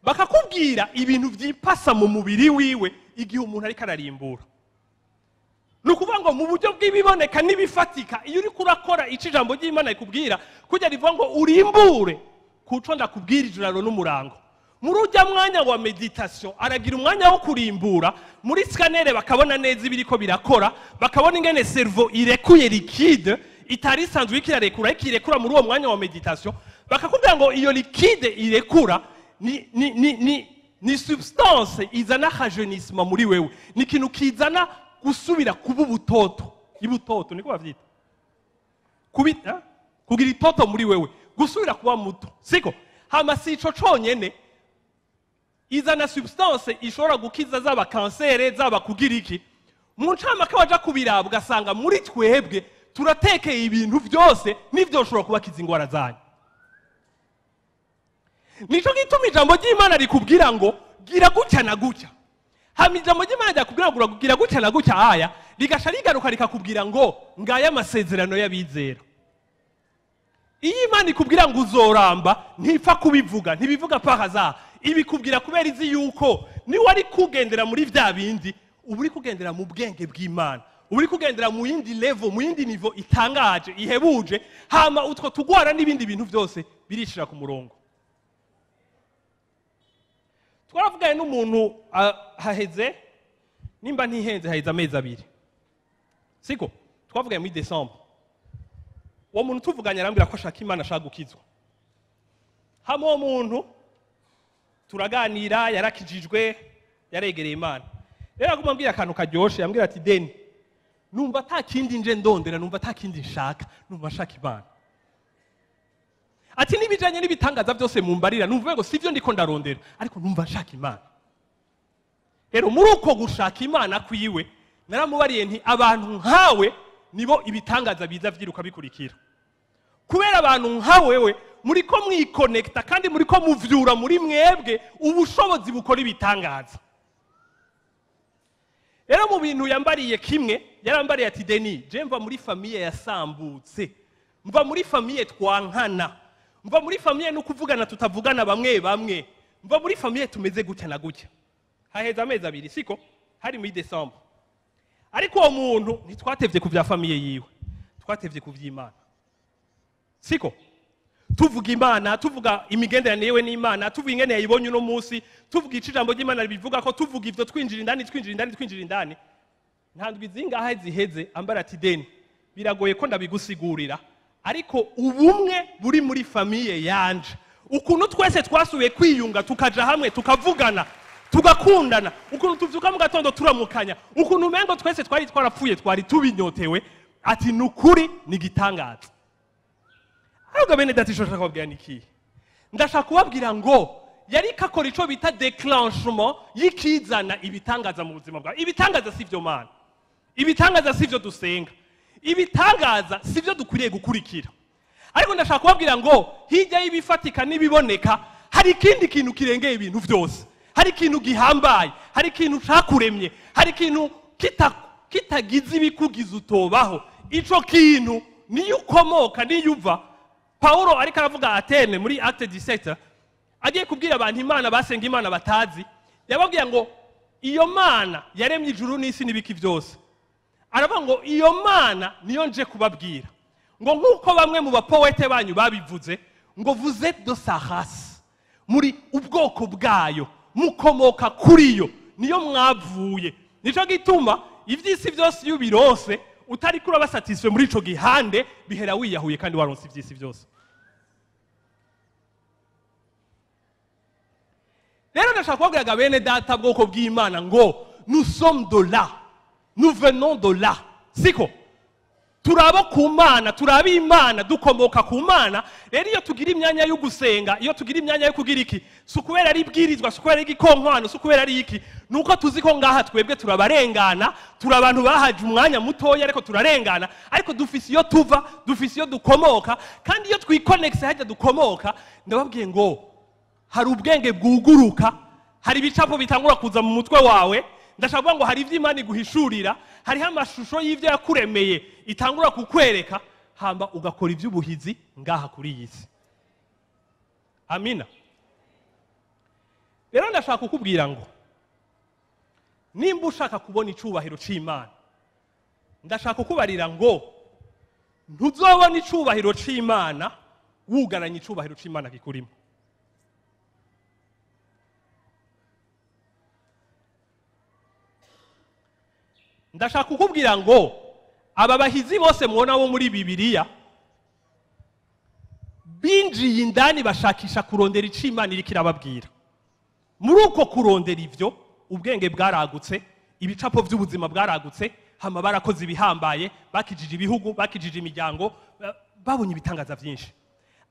bakakubwira ibintu vyipasa mu mubiri wiwe igihe umuntu ariko ararimbura. Nukuvuga ngo mu buryo bw'ibiboneka n'ibifatika, iyo uri kurakora ico ijambo ry'Imana ikubwira, kujya rivuga ngo urimbure kuco ndakubwira ijoro n'umurango. Muri ujya mwanya wa meditation aragira umwanya wo kurimbura, muri scanner bakabona neza ibiriko birakora, bakabona ingene cerveau irekuye liquide itari sanzwe ikirarekura, ikirekura muri uwo mwanya wa meditation, bakakubwira ngo iyo liquide irekura ni substance izana rajeunissement muri wewe, ni kintu kizana gusubira kuba ubutoto. Ibutoto niko bavyita, kubita kugira itoto muri wewe, gusubira kuba muto, siko? Hama si ico conyene, izana substance ishobora gukiza zaba kansere, zaba kugira iki. Mu ncamake waja kubiraba ugasanga muri twebwe turatekeye ibintu byose n'ivyo ushobora kubakiza ingwara zanyu. Nico gituma ijambo ry'Imana rikubwira ngo gira gutya na gutya. Hama ijambo ry'Imana ryakubwira ngo gira gutya na gutya aya, rigasha rigaruka rikakubwira ngo ngaya amasezerano y'abizera. Iyo Imana ikubwira ngo uzoramba, ntipfa kubivuga, ntibivuga pahaza, ibikubwira kubera izi yuko ni wari kugendera muri vya bindi, uburi kugendera mu bwenge bw'Imana, uburi kugendera mu yindi level, mu yindi niveau itangaje, ihebuje, hama utwo tugwara n'ibindi bintu byose birishira ku murongo. Twaravuganye n'umuntu haheze, nimba ntihenze haheze amezi 2, siko? Twavuganye muri December. Uwo muntu tuvuganye arambwira ko ashaka Imana, ashaka gukizwa. Hama uwo muntu turaganira, yarakijijwe, yaregereye Imana. Rero aguma ambwira akantu karyoshe, yambwira ati Deni, numva atakindi nje ndondera, numva atakindi nshaka, numva ashaka Imana. Ati ati n'ibijanye n'ibitangaza byose mumbarira numva ngo sivyo ndiko ndarondera ariko numva nshaka Imana. Rero muri uko gushaka Imana kwiwe naramubariye nti abantu nkawe nibo ibitangaza biza vyiruka bikurikira. Kubera abantu nkawewe muri ko mwikonekta kandi muri ko muvyura muri mwebwe ubushobozi bukora ibitangaza. Rero mu bintu yambariye kimwe yarambariye ati Denis, je mva muri famille yasambutse, mva muri famille twankana, mva muri famille no kuvugana tutavugana bamwe bamwe, mva muri famille tumeze gutya na gutya. Haheza amezi abiri siko hari muri December. Ariko uwo muntu ntitwatevye ku vya famille yiwe, twatevye ku vy'Imana siko tuvuga Imana, tuvuga imigenderanire yewe n'Imana, tuvuga ingene yayibonye uno munsi, tuvuga ijambo ry'Imana bivuga ko tuvuga ivyo twinjira indani ntandwi zingahe ziheze ambara ati Denis, biragoye ko ndabigusigurira ariko ubumwe buri muri famille yanje, ukuntu twese twasubiye kwiyunga tukaja hamwe tukavugana tugakundana, ukuntu tuvyuka mu gatondo turamukanya, ukuntu mengo twese twari twarapfuye twari tubinyotewe, ati nukuri ni gitangaza. Ahubwo bene dati shaka kubabwira niki, ndashaka kubabwira ngo yari kakora ico bita déclenchement y'ikizana ibitangaza mu buzima bwawe. Ibitangaza sivyo mana, ibitangaza sivyo dusenga, ibitangaza sivyo dukwiriye gukurikira. Ariko ndashaka kubabwira ngo hirya y'ibifatika n'ibiboneka hari ikindi kintu kirengeye ibintu vyose, hari ikintu gihambaye, hari ikintu cakuremye, hari ikintu kitagize ibikugize utobaho. Ico kintu niyo ukomoka niyuva. Paulo ariko aravuga Atene muri Acte 17 agiye kubwira abantu Imana basenga Imana batazi, yababwiye ngo iyo Mana yaremye ijuru n'isi n'ibiki byose. Aravuga ngo iyo Mana niyo nje kubabwira ngo nkuko bamwe mu bapoete banyu babivuze ngo vous êtes de sa race, muri ubwoko bwayo, mukomoka kuri yo, niyo mwavuye. Nico gituma ivyisi byose yubirose utari kuri abasatisfait muri ico gihande bihera wiyahuye kandi waronse ivyisi byose. Rero ndashaka kubabwira bene data bwoko bw'Imana ngo nous sommes de là, nous venons de là siko turabo ku Mana, turabi Imana, dukomoka ku Mana. Rero iyo tugira imyanya yo gusenga, iyo tugira imyanya yo kugira iki, sukubera ari bwirizwa, sukubera ari gikonkwano, sukubera ari iki, nuko tuzi ko ngaha twebwe turabarengana, turabantu bahaje umwanya mutoya ariko turarengana, ariko dufise iyo tuva, dufise iyo dukomoka, kandi iyo twikonexe hajya dukomoka. Ndababwiye ngo hari ubwenge bwuguruka, hari ibicapo bitangura kuza mu mutwe wawe. Ndashaka kuvuga ngo hari ivyo Imana iguhishurira, hariho amashusho y'ivyo yakuremeye itangura kukwereka, hamba ugakora ivy'ubuhizi ngaha kuri iyi si. Amina. Rero ndashaka kukubwira ngo nimba ushaka kubona icubahiro c'Imana, ndashaka kukubarira ngo ntuzobona icubahiro c'Imana wugaranye icubahiro c'Imana gikurimo. Ndashaka kukubwira ngo aba bahizi bose muona bo muri Bibiliya binjiye indani bashakisha kurondera ic'Imana iri kirababwira. Muri uko kurondera ivyo ubwenge bwaragutse, ibicapo by'ubuzima bwaragutse, hama barakoze ibihambaye, bakijije ibihugu, bakijije imiryango, babonye ibitangaza byinshi.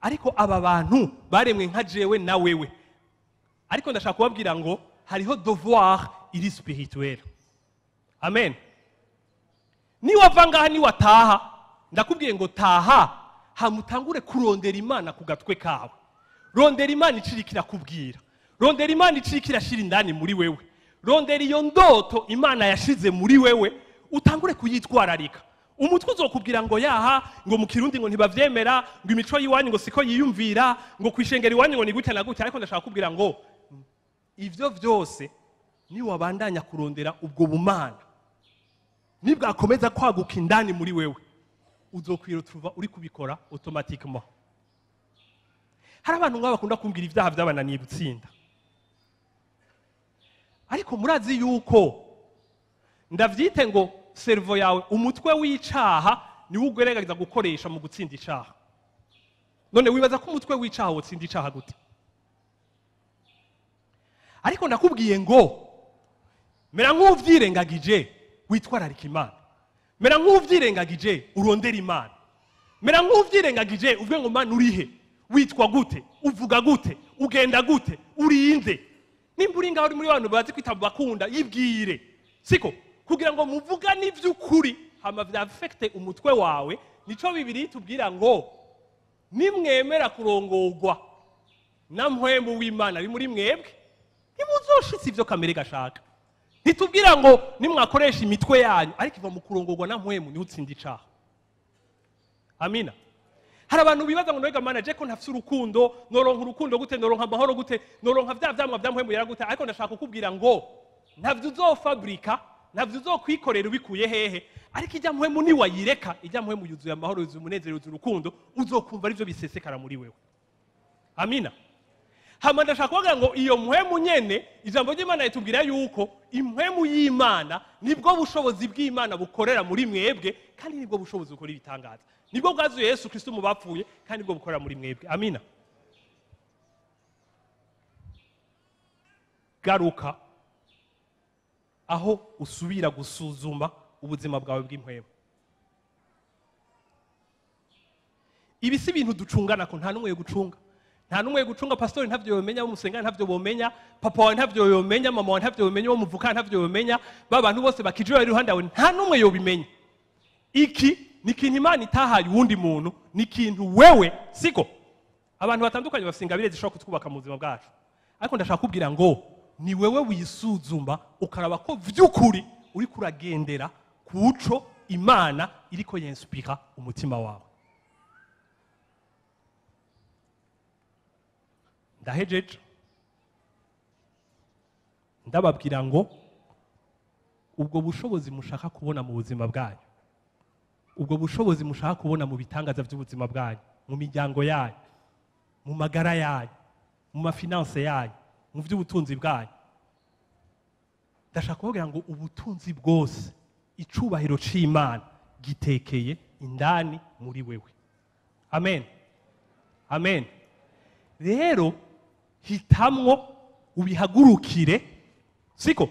Ariko aba bantu baremwe nka jewe na wewe. Ariko ndashaka kubabwira ngo hariho devoir iri spirituel. Amen. Ni wavangaha ni wataha, ndakubwiye ngo taha hamutangure kurondera Imana ku gatwe kawe. Rondera Imana icirikira kubwira, rondera Imana icirikira shira indani muri wewe, rondera iyo ndoto Imana yashize muri wewe utangure kuyitwararika. Umutwe uzokubwira ngo yaha ngo mu Kirundi ngo ntibavyemera, ngo imico yiwanyu ngo siko yiyumvira, ngo kwishengera iwanyu ngo ni gutya na gutya. Ariko ndashaka kubwira ngo ivyo vyose ni wabandanya kurondera ubwo bumana, nibwo akomeza kwaguka indani muri wewe, uzokwirutuva uri kubikora automatiquement. Hari abantu bakunda kumbwira ivyaha by'abananiye gutsinda, ariko murazi yuko ndavyite ngo cerveau yawe, umutwe w'icaha niwo ugerageza gukoresha mu gutsinda icaha. None wibaza ko umutwe w'icaha wotsinda icaha gute? Ariko nakubwiye ngo mera nk'uvyirengagije witwararika Imana, mera nk'uvyirengagije urondera Imana, mera nk'uvyirengagije uvuge ngo Mana urihe, witwa gute, uvuga gute, ugenda gute, urinde. Nimba uri ngaho uri muri abantu bazi kwita bakunda yibwire, siko kugira ngo muvugane ivy'ukuri hama vyafekte umutwe wawe. Nico Bibiri tubwira ngo nimwemera kurongorwa na mpwemu w'Imana ari muri mwebwe ntimuzoshitsa ivyo kamere gashaka. Ntitubwira ngo nimwakoresha imitwe yanyu, ariko iva mu kurongorwa na mpwemu niho utsinda icaha. Amina. Hari abantu bibaza ngo noga manager ko ntafite urukundo, noronka urukundo gute, noronka amahoro gute, noronka vyamwa vyampwemu yara gute, ariko ndashaka kukubwira ngo ntavyo uzofabrika, ntavyo uzokwikorera ubikuye hehe, ariko ijya mpwemu ni wayireka, ijya mpwemu yuzuye amahoro, yuzuye umunezero, yuzuye urukundo, uzokumva arivyo bisesekara muri wewe. Amina. Hama ndashaka kuvuga ngo iyo mpwemu nyene ijambo ry'Imana ritubwira yuko impwemu y'Imana nibwo bushobozi bw'Imana bukorera muri mwebwe, kandi nibwo bushobozi bukora ibitangaza. Nibwo bwazuye Yesu Kristo mu bapfuye, kandi nibwo bukorera muri mwebwe. Amina. Garuka aho usubira gusuzuma ubuzima bwawe bw'impwemu. Ibi si ibintu ducungana ko nta numwe yo gucunga. Nta numwe yo gucunga, pastori ntavyo yomenya, umusengana ntavyo bomenya, papa wawe ntavyo yomenya, mama wawe ntavyo yomenya, wo muvuka ntavyo yomenya, babantu bose bakijura iruhande yawe nta numwe yobimenya. Iki ni ikintu Imana itahaye uwundi muntu, ni ikintu wewe, siko abantu batandukanye bafite ingabire zishobora kutwubaka mu buzima bwacu, ariko ndashaka kubwira ngo ni wewe wisuzuma ukaraba ko vy'ukuri uri kuragendera kuco Imana iriko yenspira umutima wawe. Ndahejeje ndababwira ngo ubwo bushobozi mushaka kubona mu buzima bwanyu, ubwo bushobozi mushaka kubona mu bitangaza by'ubuzima bwanyu, mu miryango yanyu, mu magara yanyu, mu mafinanse yanyu, mu by'ubutunzi bwanyu, ndashaka kuvuga ngo ubutunzi bwose, icubahiro c'Imana gitekeye indani muri wewe. Amen. Amen. Rero hitamwo ubihagurukire, siko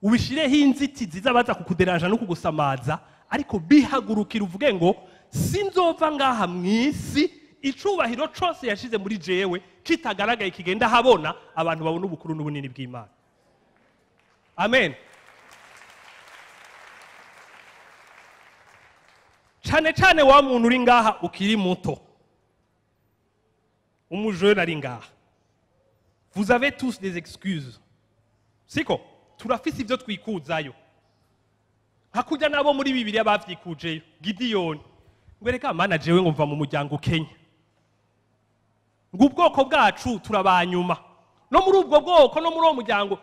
ubishireho inzitizi z'abaza kukuderanja no kugusamaza, ariko bihagurukire uvuge ngo sinzova ngaha mw'isi icubahiro cose yashize muri jewe kitagaragaye kigenda habona abantu babona ubukuru n'ubunini bw'Imana. Amen. Cane cane wa muntu uri ngaha ukiri muto, umujene ari ngaha, vous avez tous des excuses, siko turafise ivyo twikuzayo, hakurya nabo muri Bibiliya bavyikujeyo. Gideyoni ngwereka Mana jewe ngumva mu muryango Kenya, ngo ubwoko bwacu turabanyuma, no muri ubwo bwoko no muri uwo muryango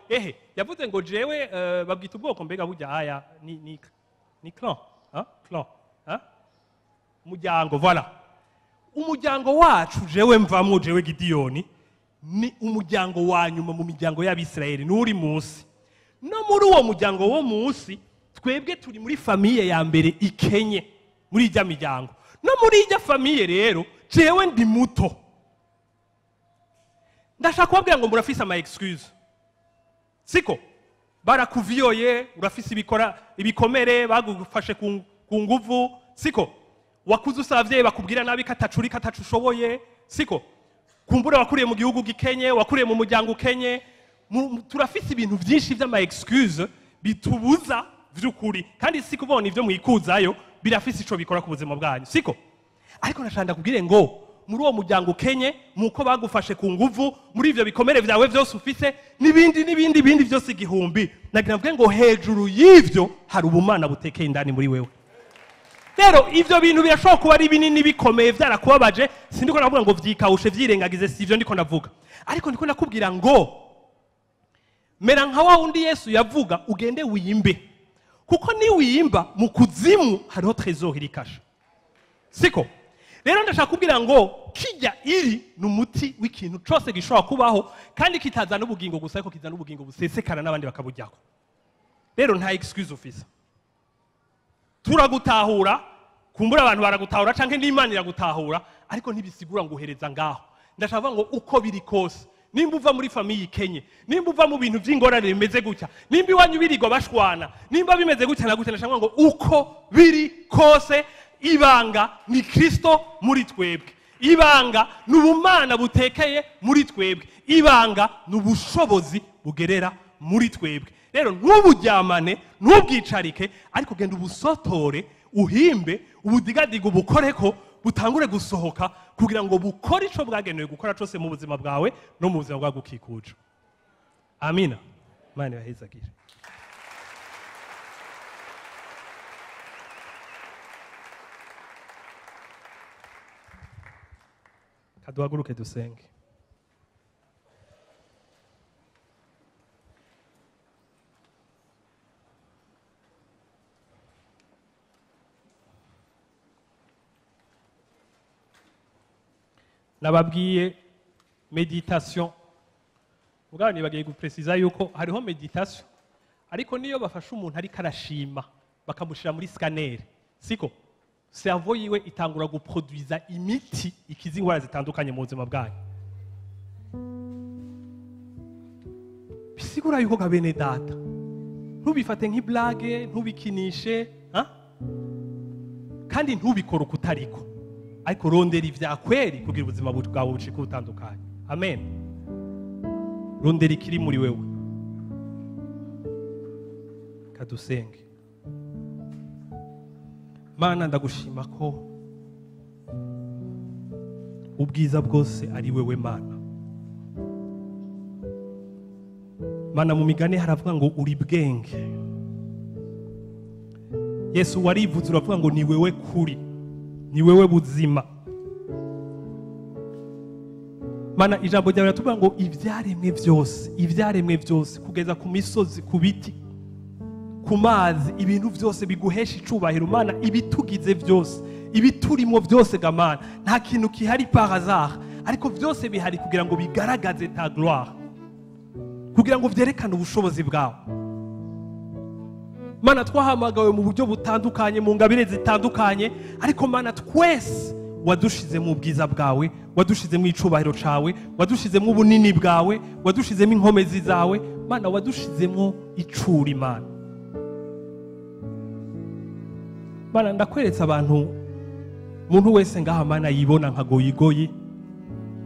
yavuze ngo jewe babwita ubwoko mbega burya aya ni clan, clan, umuryango, voilà. Umuryango wacu jewe mvamwo, jewe Gideyoni ni umuryango wa nyuma mu miryango y'Abisirayeli, nuri munsi. No muri uwo muryango wo munsi twebwe turi muri famiye ya mbere ikenye muri ijya miryango. No muri ijya famiye rero jewe ndi muto. Ndashaka kubabwira ngo murafise ama excuse, siko barakuviyoye, urafise ibikomere bagufashe ku nguvu, siko wakuze usavye bakubwira nabi katacuri katacushoboye, siko kumbura wakuriye mu gihugu gikenye, wakuriye mu muryango ukenye. Turafise ibintu byinshi by'ama excuse bitubuza vy'ukuri, kandi siko ubona ivyo mwikuzayo birafise ico bikora ku buzima bwanyu, siko. Ariko nashanda kubwire ngo muri uwo muryango ukenye, muko bagufashe ku nguvu, muri ivyo bikomere vyawe vyose ufise n'ibindi vyose igihumbi, nagira mvuge ngo hejuru y'ivyo hari ubumana butekeye indani muri wewe. Rero ivyo bintu birashobora kuba ari binini bikomeye vyarakubabaje, sindiko navuga ngo vyikawushe vyirengagize, sivyo ndiko navuga, ariko ndiko nakubwira ngo mera nka wa undi Yesu yavuga ugende wiyimbe, kuko ni wiyimba mu kuzimu hariho trésor irikasha, siko. Rero ndashaka kubwira ngo kijya iri numuti w'ikintu cyose gishobora kubaho, kandi kitazana ubugingo gusa, ariko kizana ubugingo busesekana n'abandi bakabujyako. Rero nta excuse ufise, turagutahura, kumbura abantu baragutahura canke n'Imana iragutahura, ariko ntibisigura ngo uhereza ngaho. Ndashaka ngo uko biri kose, nimba uva muri famiye ikenye, nimba uva mu bintu by'ingorane bimeze gutya, nimba iwanyu birirwa bashwana, nimba bimeze gutya na gutya, ndashaka ngo uko biri kose ibanga ni Kristo muri twebwe. ibanga ni ubumana butekeye muri twebwe, ibanga ni ubushobozi bugerera muri twebwe. Rero ntuburyamane, ntubwicarike, ariko genda ubusotore, uhimbe, ubudigadiga ubukoreko, butangure gusohoka kugira ngo bukore ico bwagenewe gukora cyose mu buzima bwawe no mu buzima bwagukikuje. Amina. Imana ibahezagire. Kaduhaguruke dusenge. Nababwiye meditation. Mugabo nibagiye gupreciza yuko hariho meditation, ariko niyo bafasha umuntu ari karashima bakamushira muri scanner, siko cerveau yiwe itangura guproduiza imiti ikiza ingwara zitandukanye mu buzima bwayo. Bisigura yuko gabene data ntubifate nk'iblage, ntubikinishe, kandi ntubikore ukutariko, ariko rondera ivyakweri kugira ubuzima bwawe bucike butandukanye. Amen. Rondera ikiri muri wewe. Kadusenge. Mana ndagushima ko ubwiza bwose ari wewe Mana. Mana mu migani haravuga ngo uri bwenge. Yesu warivuze uravuga ngo ni wewe kuri, ni wewe buzima. Mana ijambo ryawe ratuvuga ngo ivyaremwe byose kugeza ku misozi, ku biti, ku mazi, ibintu byose biguhesha icubahiro Mana, ibitugize byose, ibiturimo byose gamana, nta kintu kihari par hasard, ariko byose bihari kugira ngo bigaragaze ta gloire, kugira ngo vyerekane ubushobozi bwawe. Mana twahamagawe mu buryo butandukanye, mu ngabire zitandukanye, ariko Mana twese wadushize mu bwiza bwawe, wadushize mu icubahiro cawe, wadushize mu bunini bwawe, wadushize mu inkomezi zawe Mana, wadushize mu icuri Mana. Mana ndakweretse abantu, umuntu wese ngaha Mana yibona nka goyigoyi,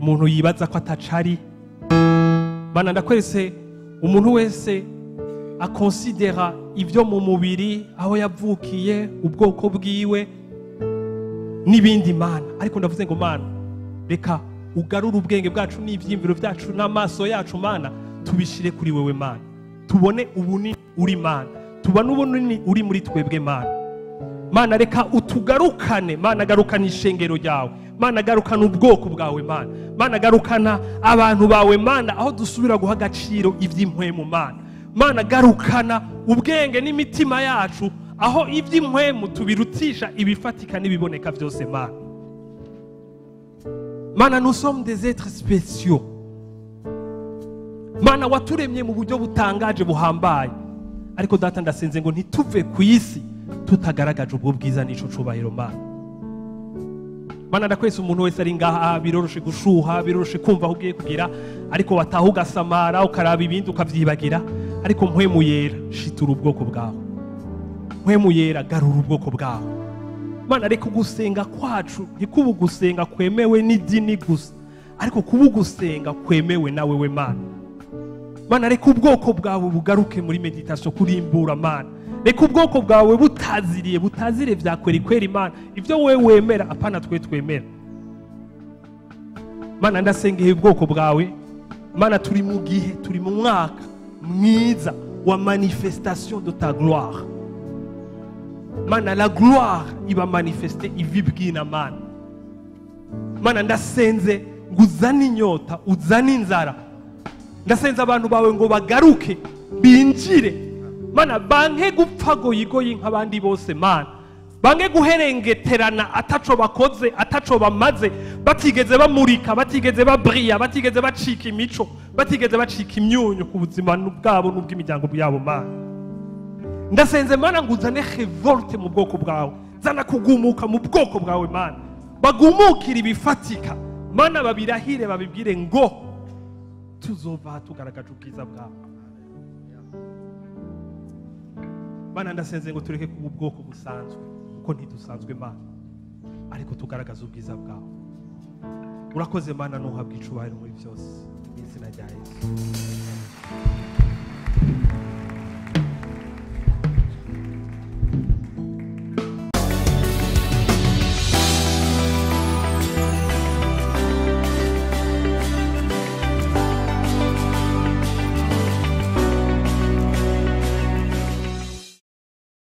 umuntu yibaza ko atacari. Mana ndakweretse umuntu wese akonsidera ivyo mu mubiri, aho yavukiye, ubwoko bwiwe n'ibindi Mana, ariko ndavuze ngo Mana reka ugarure ubwenge bwacu n'ivyimviro byacu n'amaso yacu Mana, tubishire kuri wewe Mana, tubone ubunini uri Mana, tubone ubunini uri muri twebwe Mana. Mana reka utugarukane Mana, garukana ishengero ryawe Mana, garukana ubwoko bwawe Mana, Mana garukana abantu bawe Mana, aho dusubira guha agaciro ivy'impwemu Mana. Mana garukana ubwenge n'imitima yacu, aho ivy'impwemu tubirutisha ibifatika n'ibiboneka byose Mana. Mana nous sommes des êtres spéciaux Mana, waturemye mu buryo butangaje buhambaye, ariko data ndasenze ngo ntituve ku isi tutagaragaje ubwo bwiza n'ico cubahiro Mana. Mana ndakwese umuntu wese ari ngaha, biroroshe gushuha, biroroshe kumva aho ugiye kugira, ariko wataha ugasamara ukaraba ibindi ukavyibagira, ariko mpwemu yera shitura ubwoko bwawe, mpwemu yera garura ubwoko bwawe Mana. Reka ugusenga kwacu ntikuba ugusenga kwemewe n'idini gusa, ariko kuba ugusenga kwemewe na wewe Mana. Mana reka ubwoko bwawe bugaruke muri meditation kurimbura Mana, reka ubwoko bwawe butazire vyakweri Mana, ivyo wewe wemera apana twe twemera Mana. Ndasengeye ubwoko bwawe Mana, turi mu gihe, turi mu mwaka mwiza wa manifestation de ta gloire Mana. La gloire iba manifeste ivibwina Mana. Mana ndasenze ngo uzane inyota, uzane inzara, ndasenze abantu bawe ngo bagaruke binjire Mana, banke gupfa goyigoyi nk'abandi bose Mana, banke guherengeterana ataco bakoze, ataco bamaze, batigeze bamurika, batigeze babriya, batigeze bacika imico, batigeze bacika imyunyu ku buzima bwabo n'ubw'imiryango yabo Mana. Ndasenze Mana ngo uzane revolte mu bwoko bwawe, zana kugumuka mu bwoko bwawe Mana, bagumukira ibifatika Mana, babirahire babibwire ngo tuzova tugaragaje ubwiza bwawe Mana. Ndasenze ngo tureke kuba ubwoko busanzwe, kuko ntidusanzwe Mana, ariko tugaragaza ubwiza bwawe. urakoze mana, ntuhabwe icubahiro muri byose mu izina rya Yesu.